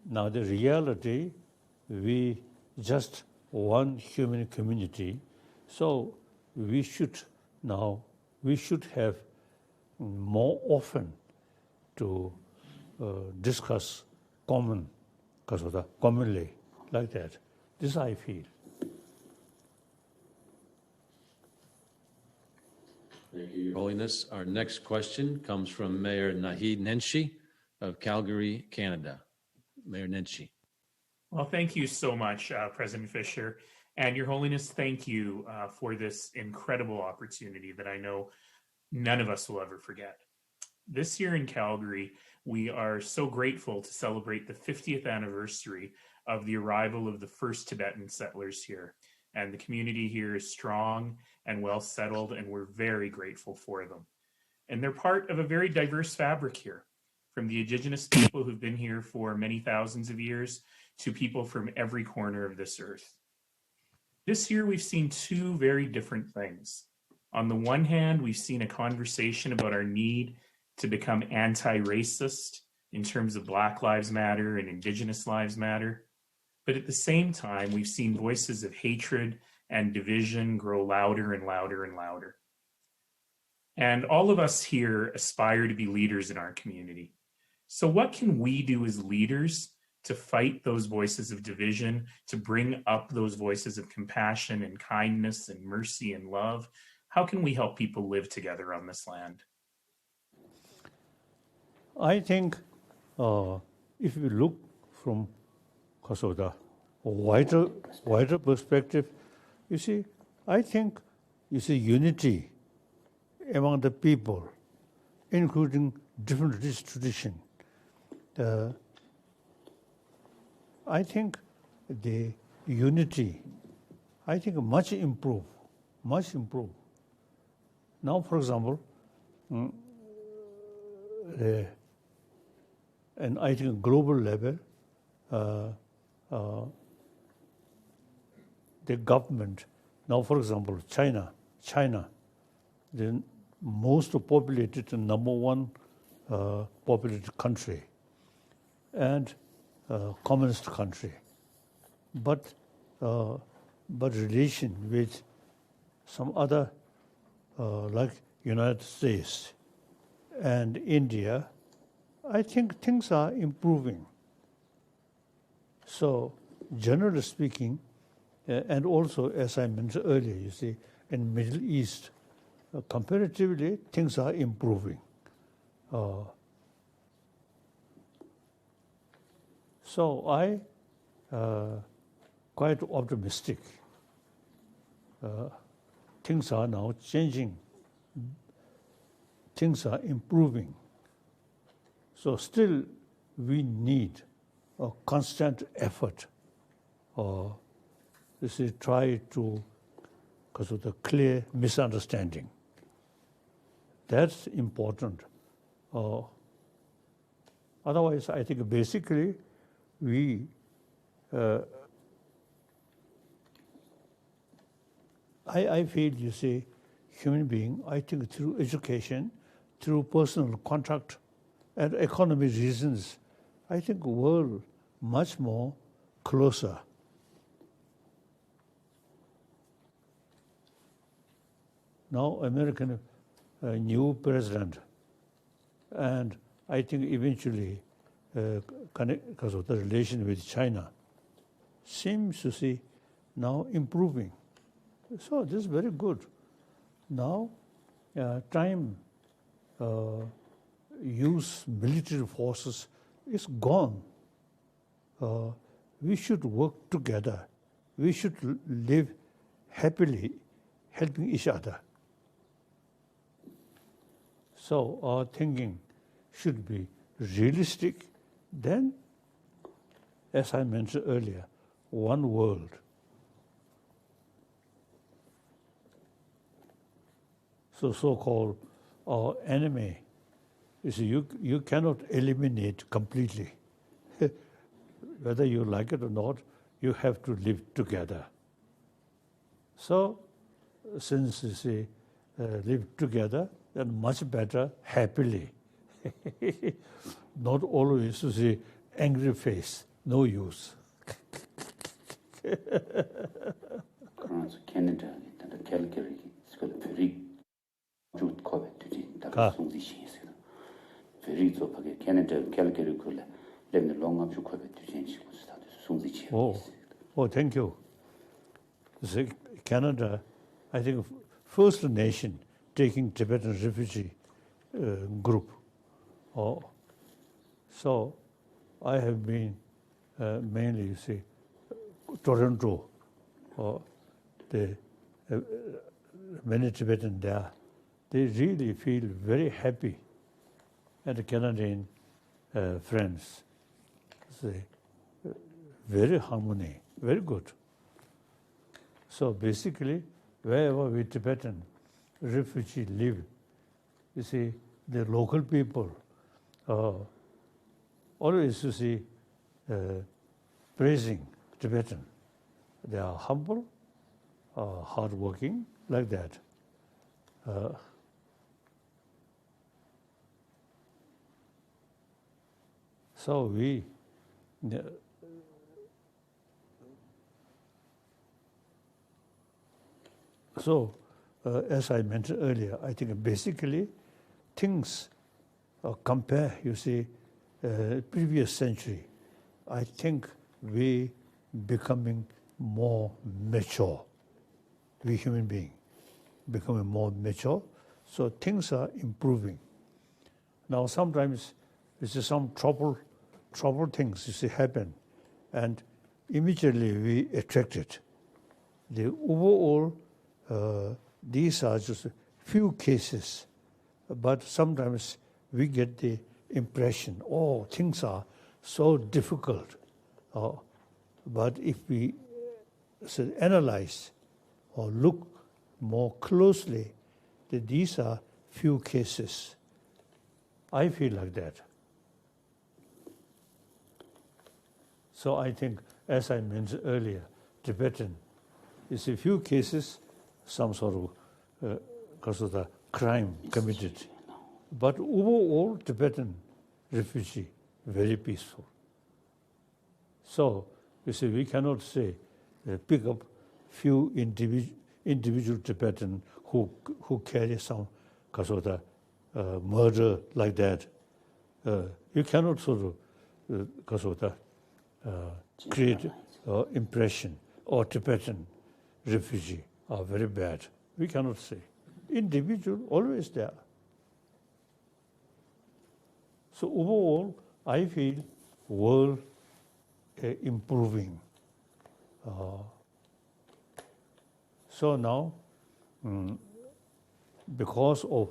now the reality, we just one human community, so we should have more often to discuss commonly, like that. This I feel. Thank you, Your Holiness. Our next question comes from Mayor Naheed Nenshi of Calgary, Canada. Mayor Nenshi. Well, thank you so much, President Fisher. And Your Holiness, thank you for this incredible opportunity that I know none of us will ever forget. This year in Calgary, we are so grateful to celebrate the 50th anniversary of the arrival of the first Tibetan settlers here. And the community here is strong and well settled, and we're very grateful for them. And they're part of a very diverse fabric here, from the indigenous people who've been here for many thousands of years to people from every corner of this earth. This year, we've seen two very different things. On the one hand, we've seen a conversation about our need to become anti-racist in terms of Black Lives Matter and Indigenous Lives Matter. But at the same time, we've seen voices of hatred and division grow louder and louder and louder. And all of us here aspire to be leaders in our community. So what can we do as leaders to fight those voices of division, to bring up those voices of compassion and kindness and mercy and love? How can we help people live together on this land? I think if you look from the wider perspective, you see, I think you see unity among the people, including different religious tradition. I think the unity, I think much improve. Now, for example, and I think global level, the government, now for example, China, the most populated and number one populated country and communist country, but relation with some other like United States and India, I think things are improving. So generally speaking, and also as I mentioned earlier, you see, in Middle East, comparatively things are improving. So I quite optimistic. Things are now changing. Things are improving. So still we need a constant effort to try to, because of the clear misunderstanding. That's important. Otherwise, I think basically we I feel, you see, human being, I think through education, through personal contact and economic reasons, I think world much more closer. Now American new president, and I think eventually, because of the relation with China, seems to see now improving. So this is very good. Now, time use military forces is gone. We should work together we should live happily, helping each other. So our thinking should be realistic. Then, as I mentioned earlier, one world. So-called our enemy, you see, you cannot eliminate completely. Whether you like it or not, you have to live together. So, since you see, live together, then much better, happily. Not always to see angry face, no use. 그러면서 캐나다 캘거리 스쿨 very good coverage 다 송지시에서 very 좋게 캐나다 캘거리 그 렘의 롱업 주 coverage 시고 스타트 송지시. Oh, thank you. See, Canada, I think, first nation taking Tibetan refugee group. So I have been mainly, you see, Toronto, the many Tibetan there, they really feel very happy. And the Canadian friends, say, very harmony, very good. So basically, wherever we Tibetan refugees live, you see, the local people always, you see, praising Tibetan. They are humble, hardworking, like that. So we as I mentioned earlier, I think basically things compare, you see, previous century. I think we becoming more mature. We human beings becoming more mature, so things are improving. Now sometimes you see some trouble things you see happen, and immediately we attract it. The overall, these are just a few cases, but sometimes we get the impression, oh, things are so difficult. But if we analyze or look more closely, that these are few cases. I feel like that. So I think, as I mentioned earlier, Tibetan is a few cases, some sort of because of the crime committed. But overall, Tibetan refugee, very peaceful. So, you see, we cannot say, pick up few individual Tibetan who carry some because of the murder like that. You cannot sort of, because of the create impression or Tibetan refugee are very bad. We cannot say. Individual, always there. So overall, I feel world improving. So now, because of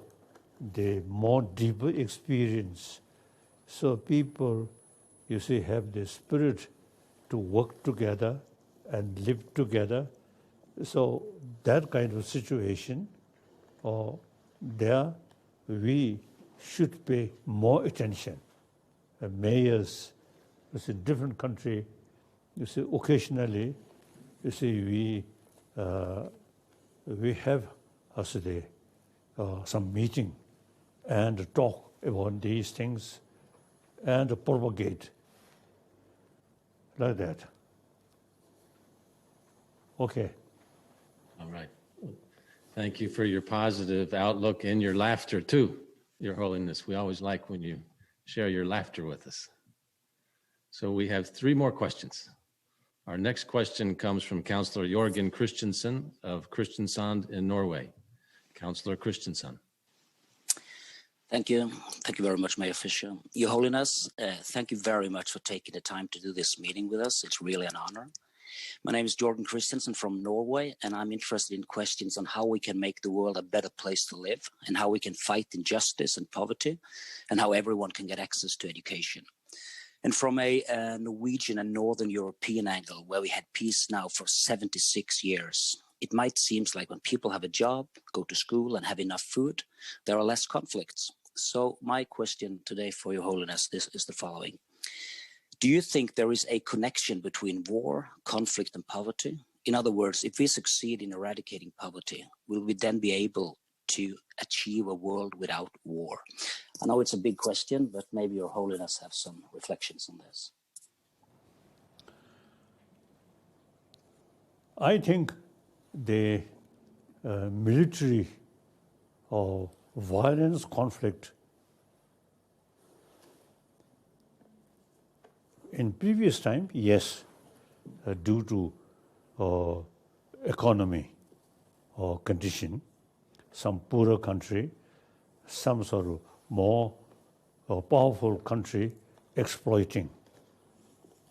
the more deeper experience, so people, you see, have the spirit to work together and live together. So that kind of situation, there we should pay more attention. Mayors, you see, different country, you see, occasionally, you see, we have some meeting and talk about these things and propagate like that. Okay. All right. Thank you for your positive outlook and your laughter too, Your Holiness. We always like when you share your laughter with us. So we have 3 more questions. Our next question comes from Councillor Jorgen Christensen of Kristiansand in Norway. Councillor Christensen. Thank you. Thank you very much, Mayor Fisher. Your Holiness, thank you very much for taking the time to do this meeting with us. It's really an honor. My name is Jordan Christensen from Norway, and I'm interested in questions on how we can make the world a better place to live, and how we can fight injustice and poverty, and how everyone can get access to education. And from a Norwegian and Northern European angle, where we had peace now for 76 years, it might seem like when people have a job, go to school, and have enough food, there are less conflicts. So my question today for Your Holiness is the following. Do you think there is a connection between war, conflict, and poverty? In other words, if we succeed in eradicating poverty, will we then be able to achieve a world without war? I know it's a big question, but maybe Your Holiness have some reflections on this. I think the military or violence conflict in previous time, yes, due to economy or condition, some poorer country, some sort of more powerful country exploiting.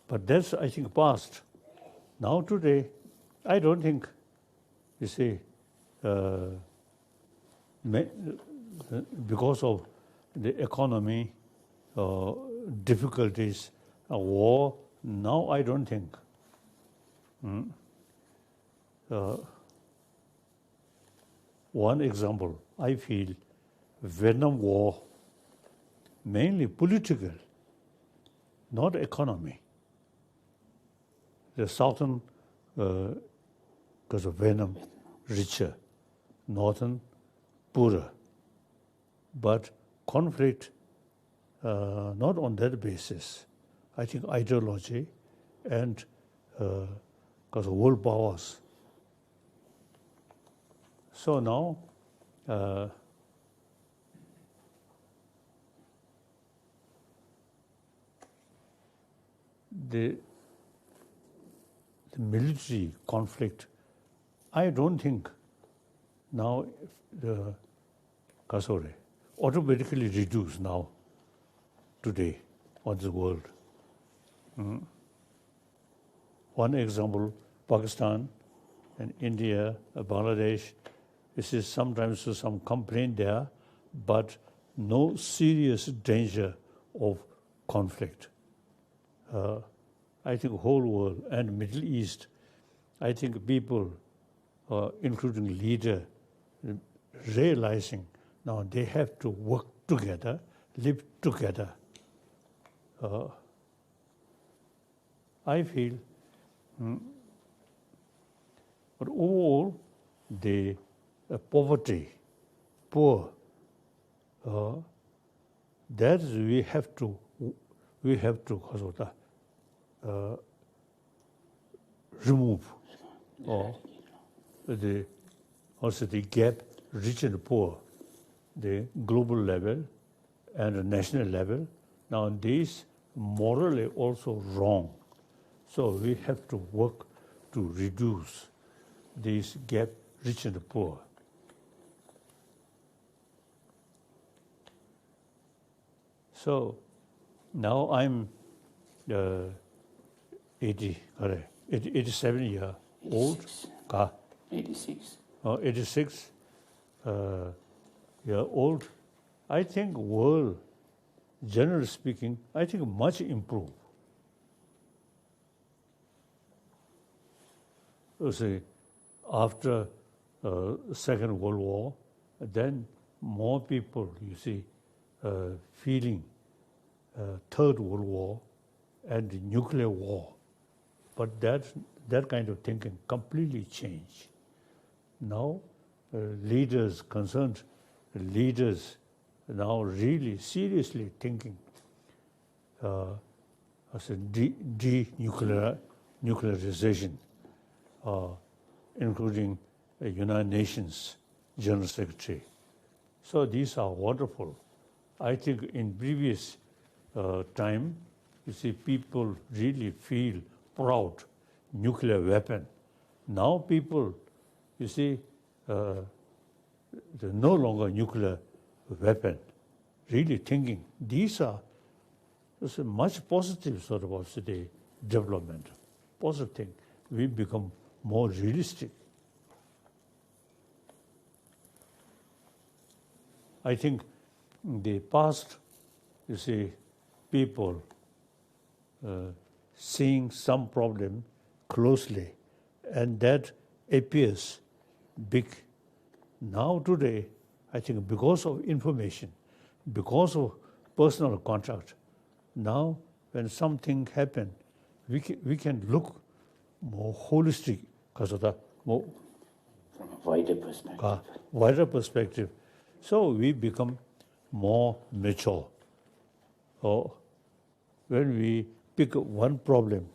But that's, I think, past. Now today, I don't think, you see, because of the economy difficulties, war, now I don't think. One example, I feel Vietnam War, mainly political, not economy. The southern, because of Vietnam, richer, northern, poorer. But conflict, not on that basis. I think ideology and because of world powers. So now, the military conflict, I don't think now the Kasore automatically reduced now, today, on the world. One example, Pakistan and India, Bangladesh, this is sometimes some complaint there, but no serious danger of conflict. I think whole world and Middle East, I think people, including leader, realizing now they have to work together, live together. I feel, but overall, the poverty, poor, that we have to remove, or also the gap, rich and poor, the global level and the national level. Now this morally also wrong. So we have to work to reduce this gap, rich and poor. So now I'm 87 years old. 86. 86 year old. I think world, generally speaking, I think much improved. You see, after Second World War, then more people, you see, feeling Third World War and the nuclear war. But that kind of thinking completely changed. Now, leaders, concerned leaders, now really seriously thinking as a denuclearization, including the United Nations General Secretary. So these are wonderful. I think in previous time, you see, people really feel proud, nuclear weapon. Now people, you see, they're no longer nuclear weapon. Really thinking these are much positive sort of also the development, positive thing. we become more realistic. I think in the past, you see, people seeing some problem closely, and that appears big. Now today, I think because of information, because of personal contact, now when something happens, we can look more holistic because of the more from a wider perspective. Wider perspective. So we become more mature. Or when we pick one problem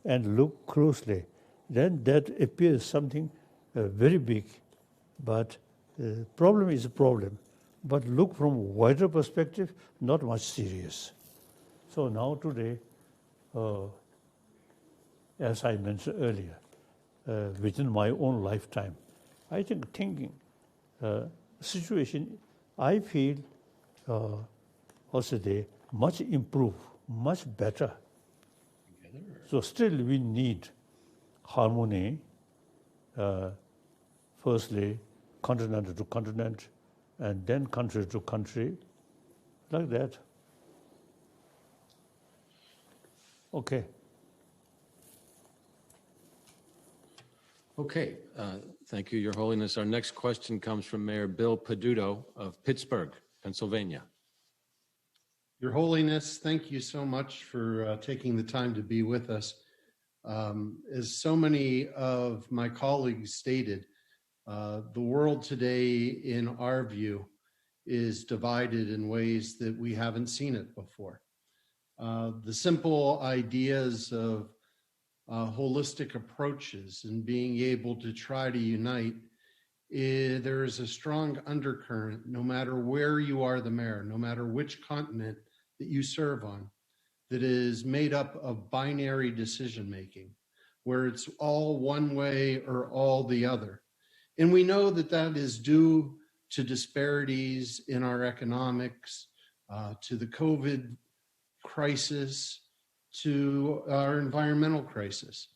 and look closely, then that appears something very big. But problem is a problem. But look from a wider perspective, not much serious. So now today, as I mentioned earlier, within my own lifetime, I think thinking situation, I feel also they much improve, much better. So still we need harmony, firstly continent to continent, and then country to country, like that. Okay. Okay, thank you, Your Holiness. Our next question comes from Mayor Bill Peduto of Pittsburgh, Pennsylvania. Your Holiness, thank you so much for taking the time to be with us. As so many of my colleagues stated, the world today, in our view, is divided in ways that we haven't seen it before. The simple ideas of holistic approaches and being able to try to unite, there is a strong undercurrent, no matter where you are the mayor, no matter which continent that you serve on, that is made up of binary decision-making, where it's all one way or all the other. And we know that that is due to disparities in our economics, to the COVID crisis, to our environmental crisis.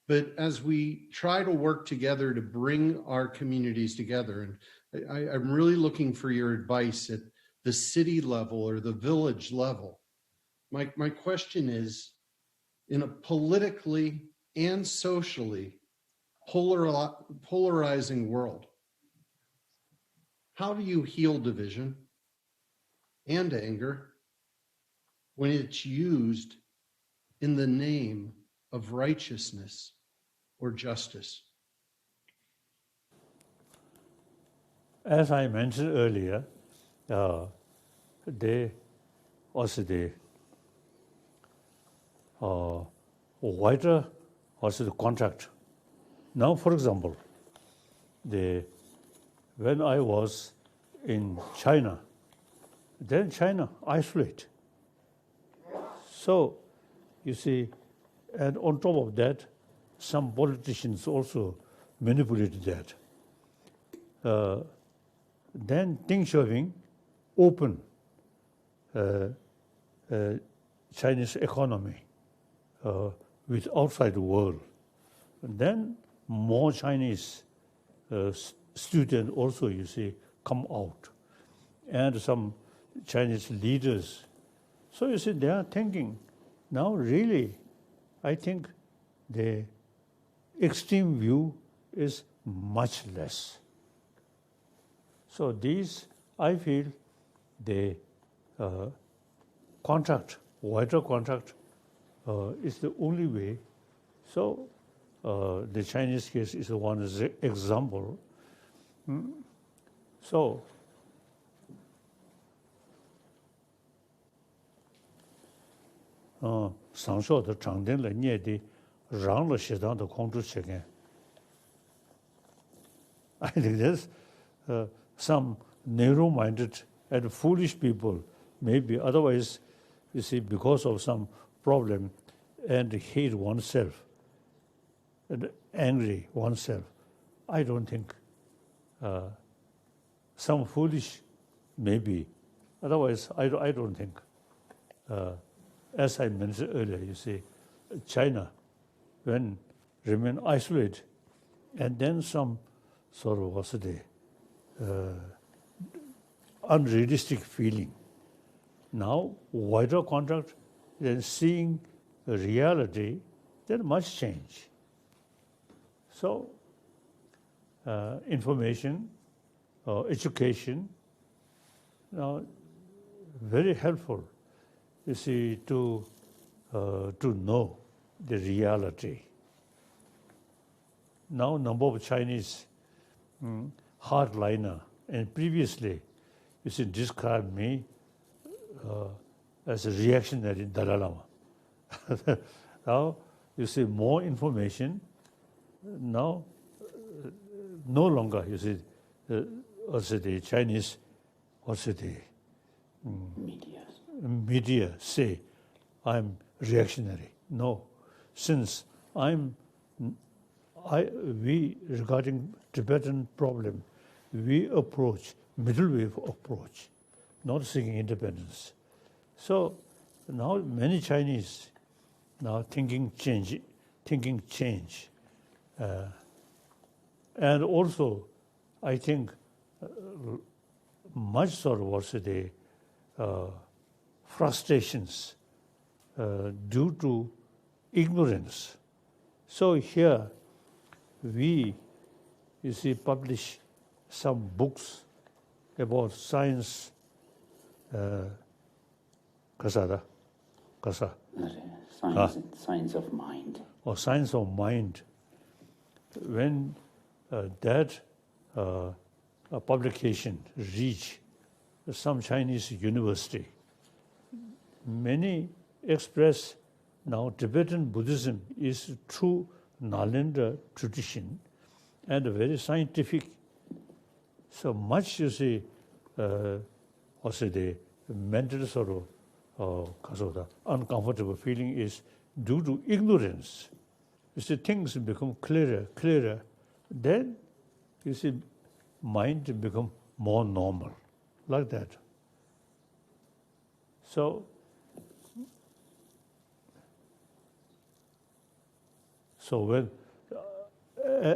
But as we try to work together to bring our communities together, and I'm really looking for your advice at the city level or the village level. My question is, in a politically and socially polarizing world, how do you heal division and anger when it's used in the name of righteousness or justice? As I mentioned earlier, they also the wider also the contract. Now, for example, when I was in China, then China isolate. So, you see, and on top of that, some politicians also manipulated that. Then Deng Xiaoping opened Chinese economy with outside world. And then more Chinese students also, you see, come out. And some Chinese leaders. So you see, they are thinking, now really, I think the extreme view is much less. So these, I feel, the contract, wider contract, is the only way. So the Chinese case is one example. So上校的长定了念的让了适当的控制起来。I think there's some narrow-minded and foolish people, maybe otherwise, you see, because of some problem and hate oneself and angry oneself. I don't think some foolish, maybe. Otherwise, I don't think. As I mentioned earlier, you see, China, when remain isolated, and then some sort of unrealistic feeling. Now, wider contact, then seeing reality, then much change. So, information, education, now very helpful, you see, to know the reality. Now, number of Chinese hardliner, and previously, you see, described me as a reactionary Dalai Lama. Now, you see, more information. Now, no longer, you see, also the Chinese, also the media say I'm reactionary. No, since we regarding Tibetan problem, we approach middle way approach, not seeking independence. So now many Chinese now thinking change, and also I think much sort of also the frustrations due to ignorance. So here we, you see, publish some books about science, Science of mind. Or science of mind. When that publication reached some Chinese university, many express now Tibetan Buddhism is true Nalanda tradition and very scientific. So much, you see, also the mental sort of uncomfortable feeling is due to ignorance. You see, things become clearer. Then, you see, mind become more normal, like that. So when,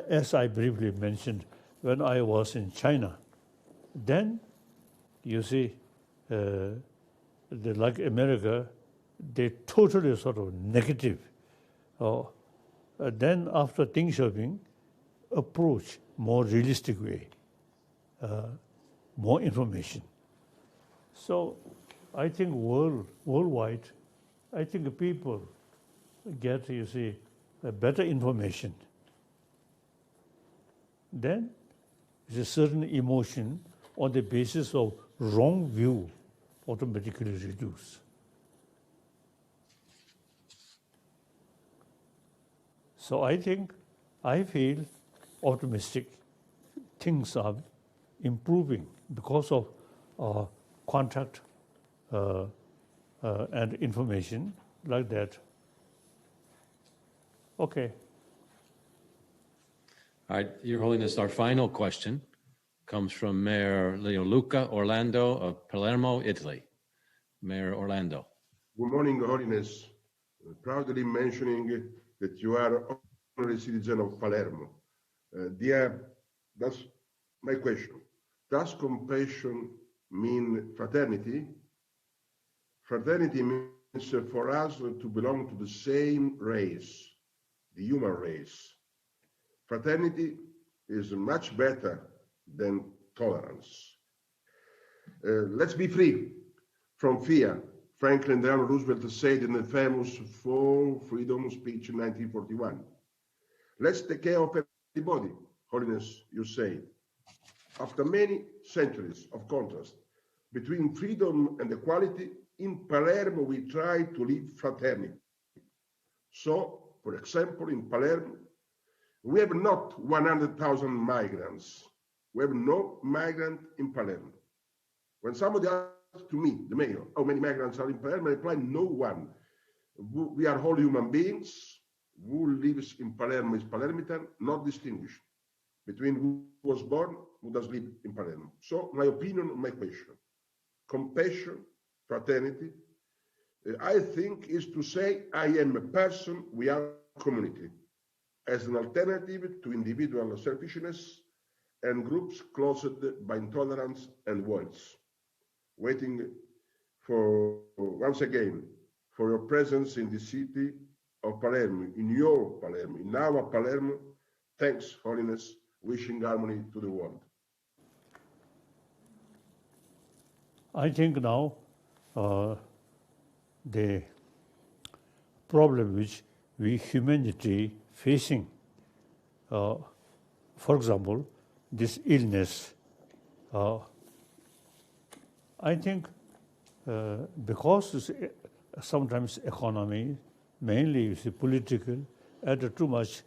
as I briefly mentioned, when I was in China, then, you see, like America, they totally sort of negative. Then after Ting Shopping, approach more realistic way, more information. So I think worldwide, I think people get, you see, better information. Then there's a certain emotion on the basis of wrong view automatically reduce. So I feel optimistic. Things are improving because of contact and information like that. Okay. All right, Your Holiness, our final question comes from Mayor Leoluca Orlando of Palermo, Italy. Mayor Orlando. Good morning, Your Holiness. Proudly mentioning that you are honorary citizen of Palermo. That's my question. Does compassion mean fraternity? Fraternity means for us to belong to the same race, the human race. Fraternity is much better than tolerance. Let's be free from fear. Franklin Delano Roosevelt said in the famous Fall Freedom speech in 1941. Let's take care of everybody, Holiness, you say. After many centuries of contrast between freedom and equality, in Palermo we try to live fraternity. So, for example, in Palermo, we have not 100,000 migrants. We have no migrant in Palermo. When somebody asks to me, the mayor, how many migrants are in Palermo, I reply, no one. We are all human beings. Who lives in Palermo is Palermitan, not distinguished between who was born, who does live in Palermo. So my opinion, my question, compassion, fraternity, I think is to say, I am a person, we are a community. as an alternative to individual selfishness and groups closed by intolerance and walls. Waiting for, once again, for your presence in the city of Palermo, in your Palermo, in our Palermo. Thanks, Holiness. Wishing harmony to the world. I think now the problem which we humanity facing, for example, this illness, I think because sometimes economy, mainly you see political, add too much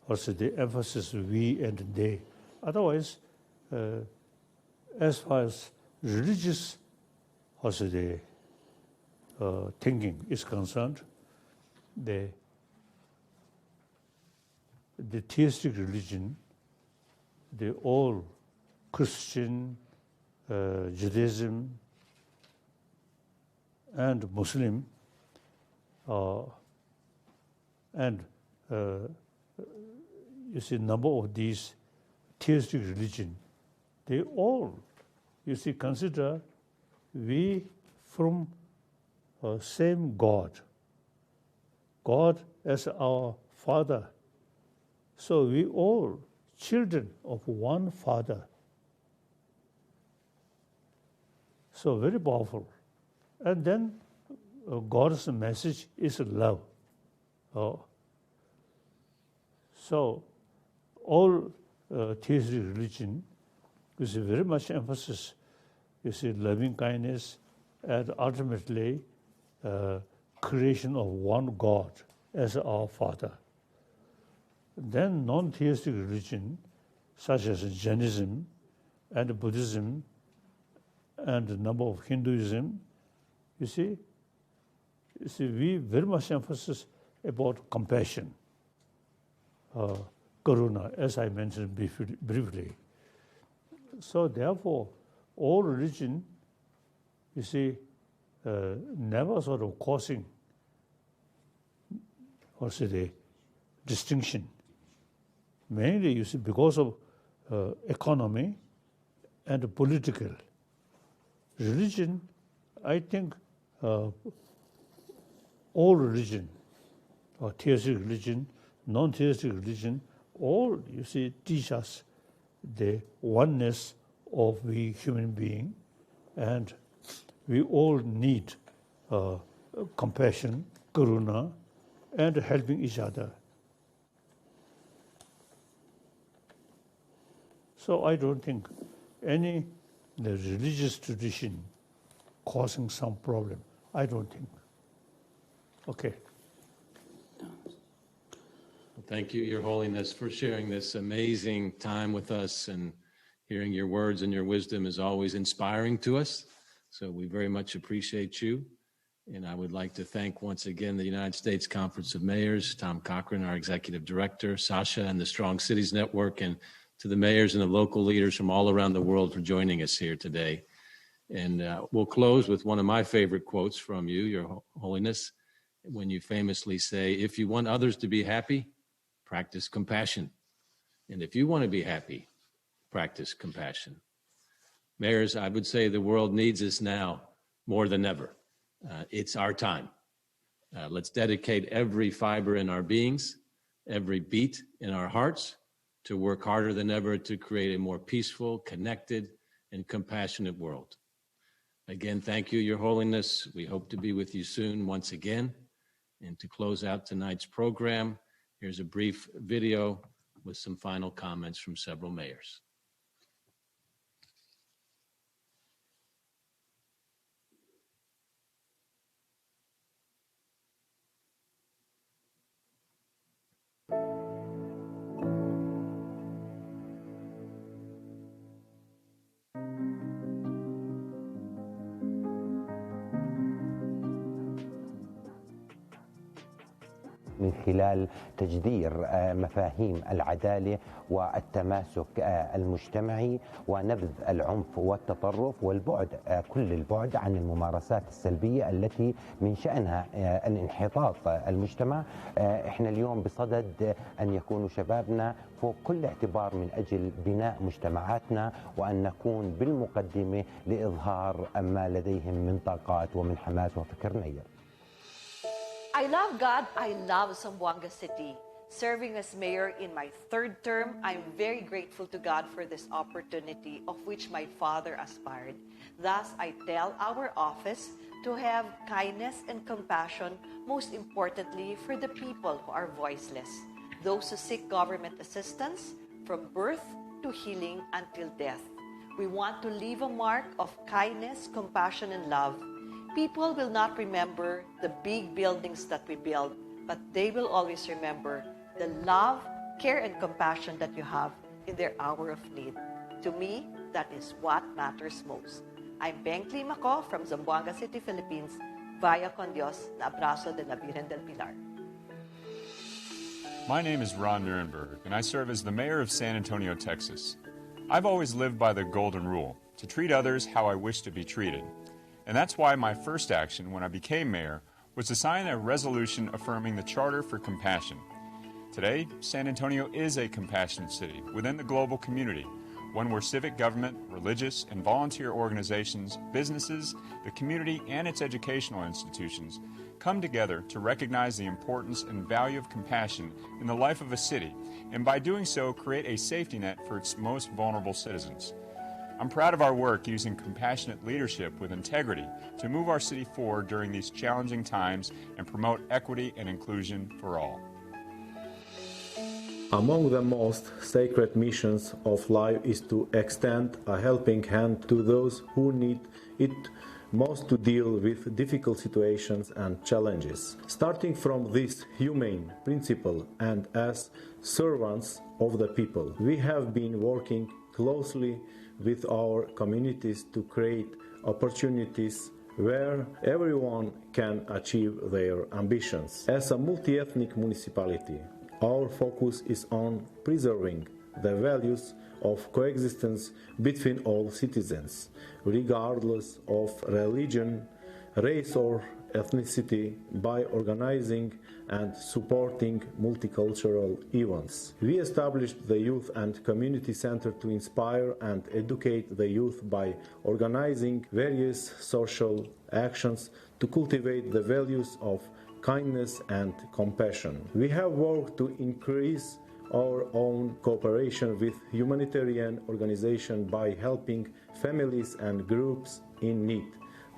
also the emphasis we and they. Otherwise, as far as religious also the thinking is concerned, the theistic religion, the all Christian, Judaism, and Muslim, and you see number of these theistic religion, they all, you see, consider we from same God as our Father. So we all children of one Father. So very powerful. And then God's message is love. So all theistic religion, you see very much emphasis, you see loving kindness, and ultimately creation of one God as our Father. Then non-theistic religion, such as Jainism and Buddhism and a number of Hinduism, you see, we very much emphasis about compassion, karuna, as I mentioned briefly. So therefore, all religion, you see, never sort of causing, or say the distinction. Mainly, you see, because of economy and political. Religion, I think all religion, or theistic religion, non-theistic religion, all, you see, teach us the oneness of we human being, and we all need compassion, karuna, and helping each other. So I don't think any the religious tradition causing some problem. I don't think. Okay. Thank you, Your Holiness, for sharing this amazing time with us, and hearing your words and your wisdom is always inspiring to us. So we very much appreciate you. And I would like to thank once again the United States Conference of Mayors, Tom Cochran, our Executive Director, Sasha, and the Strong Cities Network, and to the mayors and the local leaders from all around the world for joining us here today. And we'll close with one of my favorite quotes from you, Your Holiness, when you famously say, if you want others to be happy, practice compassion. And if you want to be happy, practice compassion. Mayors, I would say the world needs us now more than ever. It's our time. Let's dedicate every fiber in our beings, every beat in our hearts, to work harder than ever to create a more peaceful, connected, and compassionate world. Again, thank you, Your Holiness. We hope to be with you soon once again. And to close out tonight's program, here's a brief video with some final comments from several mayors. من خلال تجذير مفاهيم العدالة والتماسك المجتمعي ونبذ العنف والتطرف والبعد كل البعد عن الممارسات السلبية التي من شأنها الانحطاط المجتمع. احنا اليوم بصدد أن يكونوا شبابنا فوق كل اعتبار من أجل بناء مجتمعاتنا وأن نكون بالمقدمة لإظهار ما لديهم من طاقات ومن حماس وفكر نير. I love God, I love Zamboanga City. Serving as mayor in my third term, I'm very grateful to God for this opportunity of which my father aspired. Thus, I tell our office to have kindness and compassion, most importantly for the people who are voiceless, those who seek government assistance from birth to healing until death. We want to leave a mark of kindness, compassion, and love. People will not remember the big buildings that we build, but they will always remember the love, care, and compassion that you have in their hour of need. To me, that is what matters most. I'm Beng Climaco from Zamboanga City, Philippines, via con Dios, na abrazo de la Virgen del Pilar. My name is Ron Nuremberg, and I serve as the mayor of San Antonio, Texas. I've always lived by the golden rule, to treat others how I wish to be treated. And that's why my first action when I became mayor was to sign a resolution affirming the Charter for Compassion. Today, San Antonio is a compassionate city within the global community, one where civic government, religious and volunteer organizations, businesses, the community, and its educational institutions come together to recognize the importance and value of compassion in the life of a city, and by doing so, create a safety net for its most vulnerable citizens. I'm proud of our work using compassionate leadership with integrity to move our city forward during these challenging times and promote equity and inclusion for all. Among the most sacred missions of life is to extend a helping hand to those who need it most to deal with difficult situations and challenges. Starting from this humane principle and as servants of the people, we have been working closely with our communities to create opportunities where everyone can achieve their ambitions. As a multi-ethnic municipality, our focus is on preserving the values of coexistence between all citizens, regardless of religion, race, or ethnicity, by organizing and supporting multicultural events. We established the Youth and Community Center to inspire and educate the youth by organizing various social actions to cultivate the values of kindness and compassion. We have worked to increase our own cooperation with humanitarian organizations by helping families and groups in need,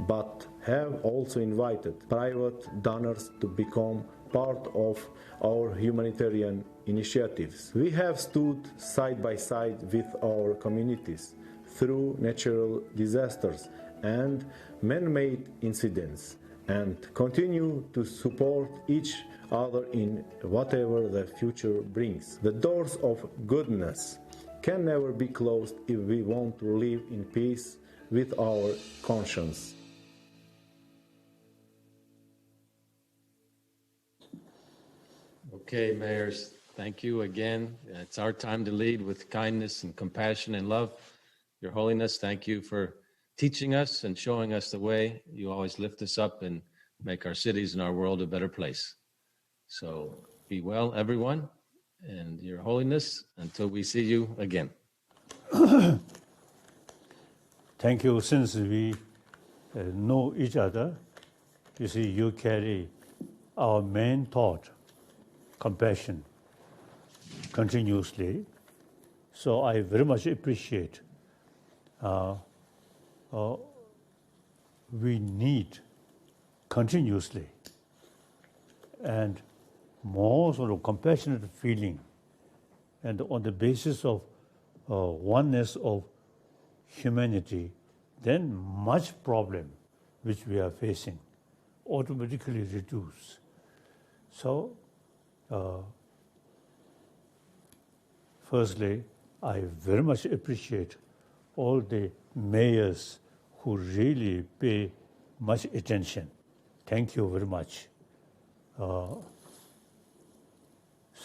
but have also invited private donors to become part of our humanitarian initiatives. We have stood side by side with our communities through natural disasters and man-made incidents, and continue to support each other in whatever the future brings. The doors of goodness can never be closed if we want to live in peace with our conscience. Okay, mayors, thank you again. It's our time to lead with kindness and compassion and love. Your Holiness, thank you for teaching us and showing us the way. You always lift us up and make our cities and our world a better place. So be well, everyone, and Your Holiness, until we see you again. Thank you. Since we know each other, you see, you carry our main thought, compassion, continuously. So I very much appreciate we need continuously and more sort of compassionate feeling, and on the basis of oneness of humanity, then much problem which we are facing automatically reduce. So firstly, I very much appreciate all the mayors who really pay much attention. Thank you very much.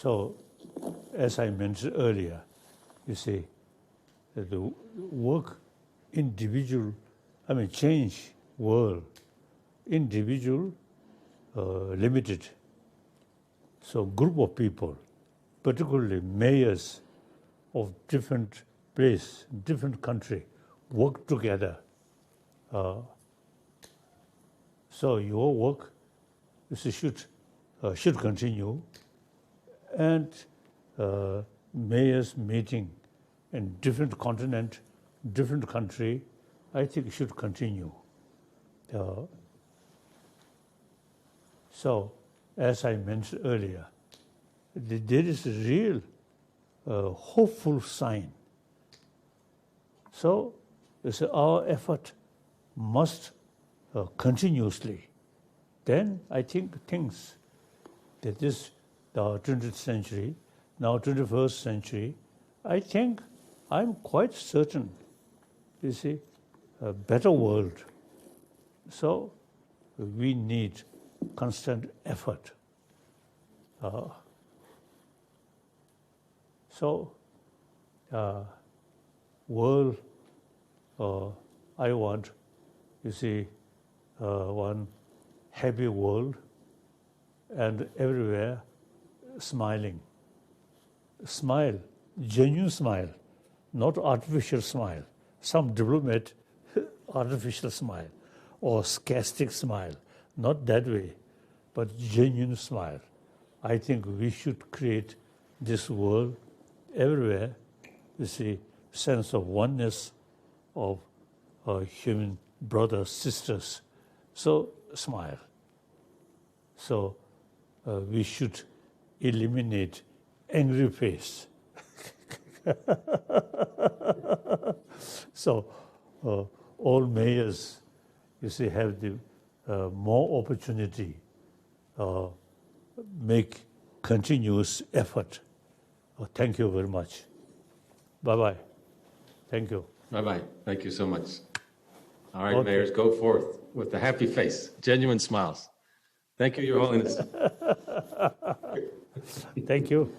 So, as I mentioned earlier, you see, that the work individual, change world, individual, limited. So group of people, particularly mayors of different place, different country, work together. So your work should continue, and mayors meeting in different continent, different country, I think should continue. So, as I mentioned earlier, there is a real hopeful sign. So, our effort must continuously. Then I think things that this the 20th century, now 21st century, I'm quite certain, you see, a better world. So we need constant effort. World, I want, you see, one happy world, and everywhere smiling. Smile, genuine smile, not artificial smile. Some diplomat, artificial smile, or sarcastic smile, not that way, but genuine smile. I think we should create this world everywhere, you see, sense of oneness of human brothers, sisters. So smile. So we should eliminate angry face. So all mayors, you see, have the more opportunity, make continuous effort. Thank you very much. Bye-bye. Thank you. Bye-bye. Thank you so much. All right, mayors, go forth with a happy face, genuine smiles. Thank you, Your Holiness. Thank you.